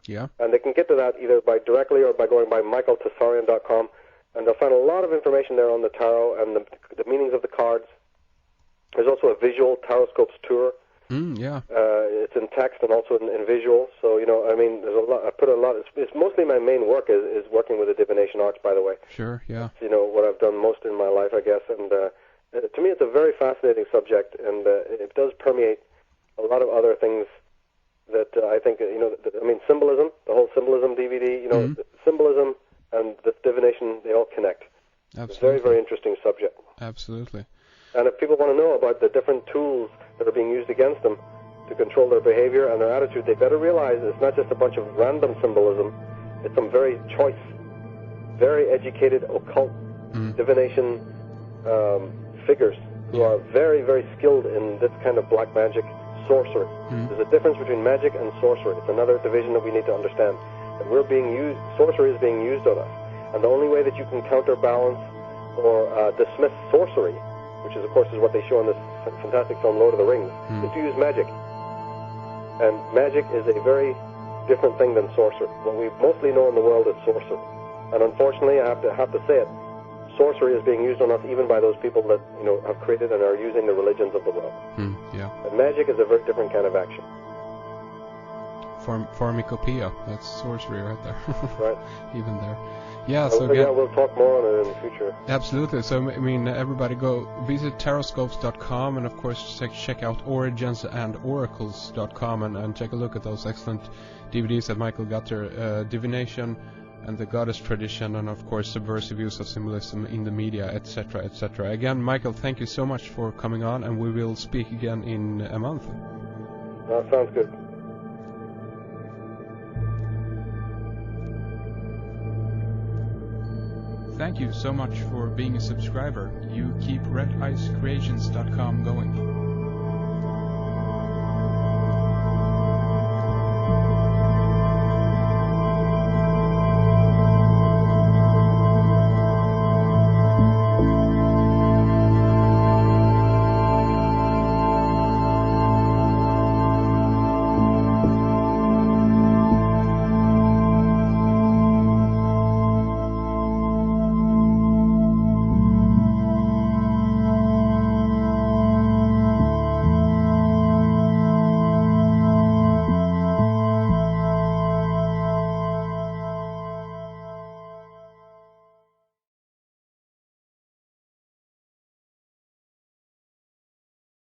Yeah. And they can get to that either by directly or by going by michaeltsarion.com, and they'll find a lot of information there on the tarot and the meanings of the cards. There's also a visual Taroscopes tour. Yeah. It's in text and also in visual. So, there's a lot. I put a lot. It's mostly my main work is working with the divination arts, by the way. Sure, yeah. It's, what I've done most in my life, I guess. And to me, it's a very fascinating subject, and it does permeate a lot of other things that I think, symbolism, the whole symbolism DVD, symbolism and the divination, they all connect. Absolutely. It's a very, very interesting subject. Absolutely. And if people want to know about the different tools that are being used against them to control their behavior and their attitude, they better realize it's not just a bunch of random symbolism. It's some very choice, very educated occult divination figures who are very, very skilled in this kind of black magic sorcery. There's a difference between magic and sorcery. It's another division that we need to understand. That sorcery is being used on us. And the only way that you can counterbalance or dismiss sorcery, which is, of course, is what they show in this fantastic film, Lord of the Rings, is to use magic. And magic is a very different thing than sorcery. What we mostly know in the world is sorcery. And unfortunately, I have to say it, sorcery is being used on us even by those people that, have created and are using the religions of the world. Yeah. And magic is a very different kind of action. Pharmacopoeia, that's sorcery right there. Right. Even there. Yeah, so again, we'll talk more on it in the future. Absolutely. So, everybody go visit taroscopes.com and, of course, check out originsandoracles.com and take a look at those excellent DVDs that Michael got there, Divination and the Goddess Tradition, and, of course, Subversive Use of Symbolism in the Media, etc., etc. Again, Michael, thank you so much for coming on, and we will speak again in a month. Sounds good. Thank you so much for being a subscriber. You keep redicecreations.com going.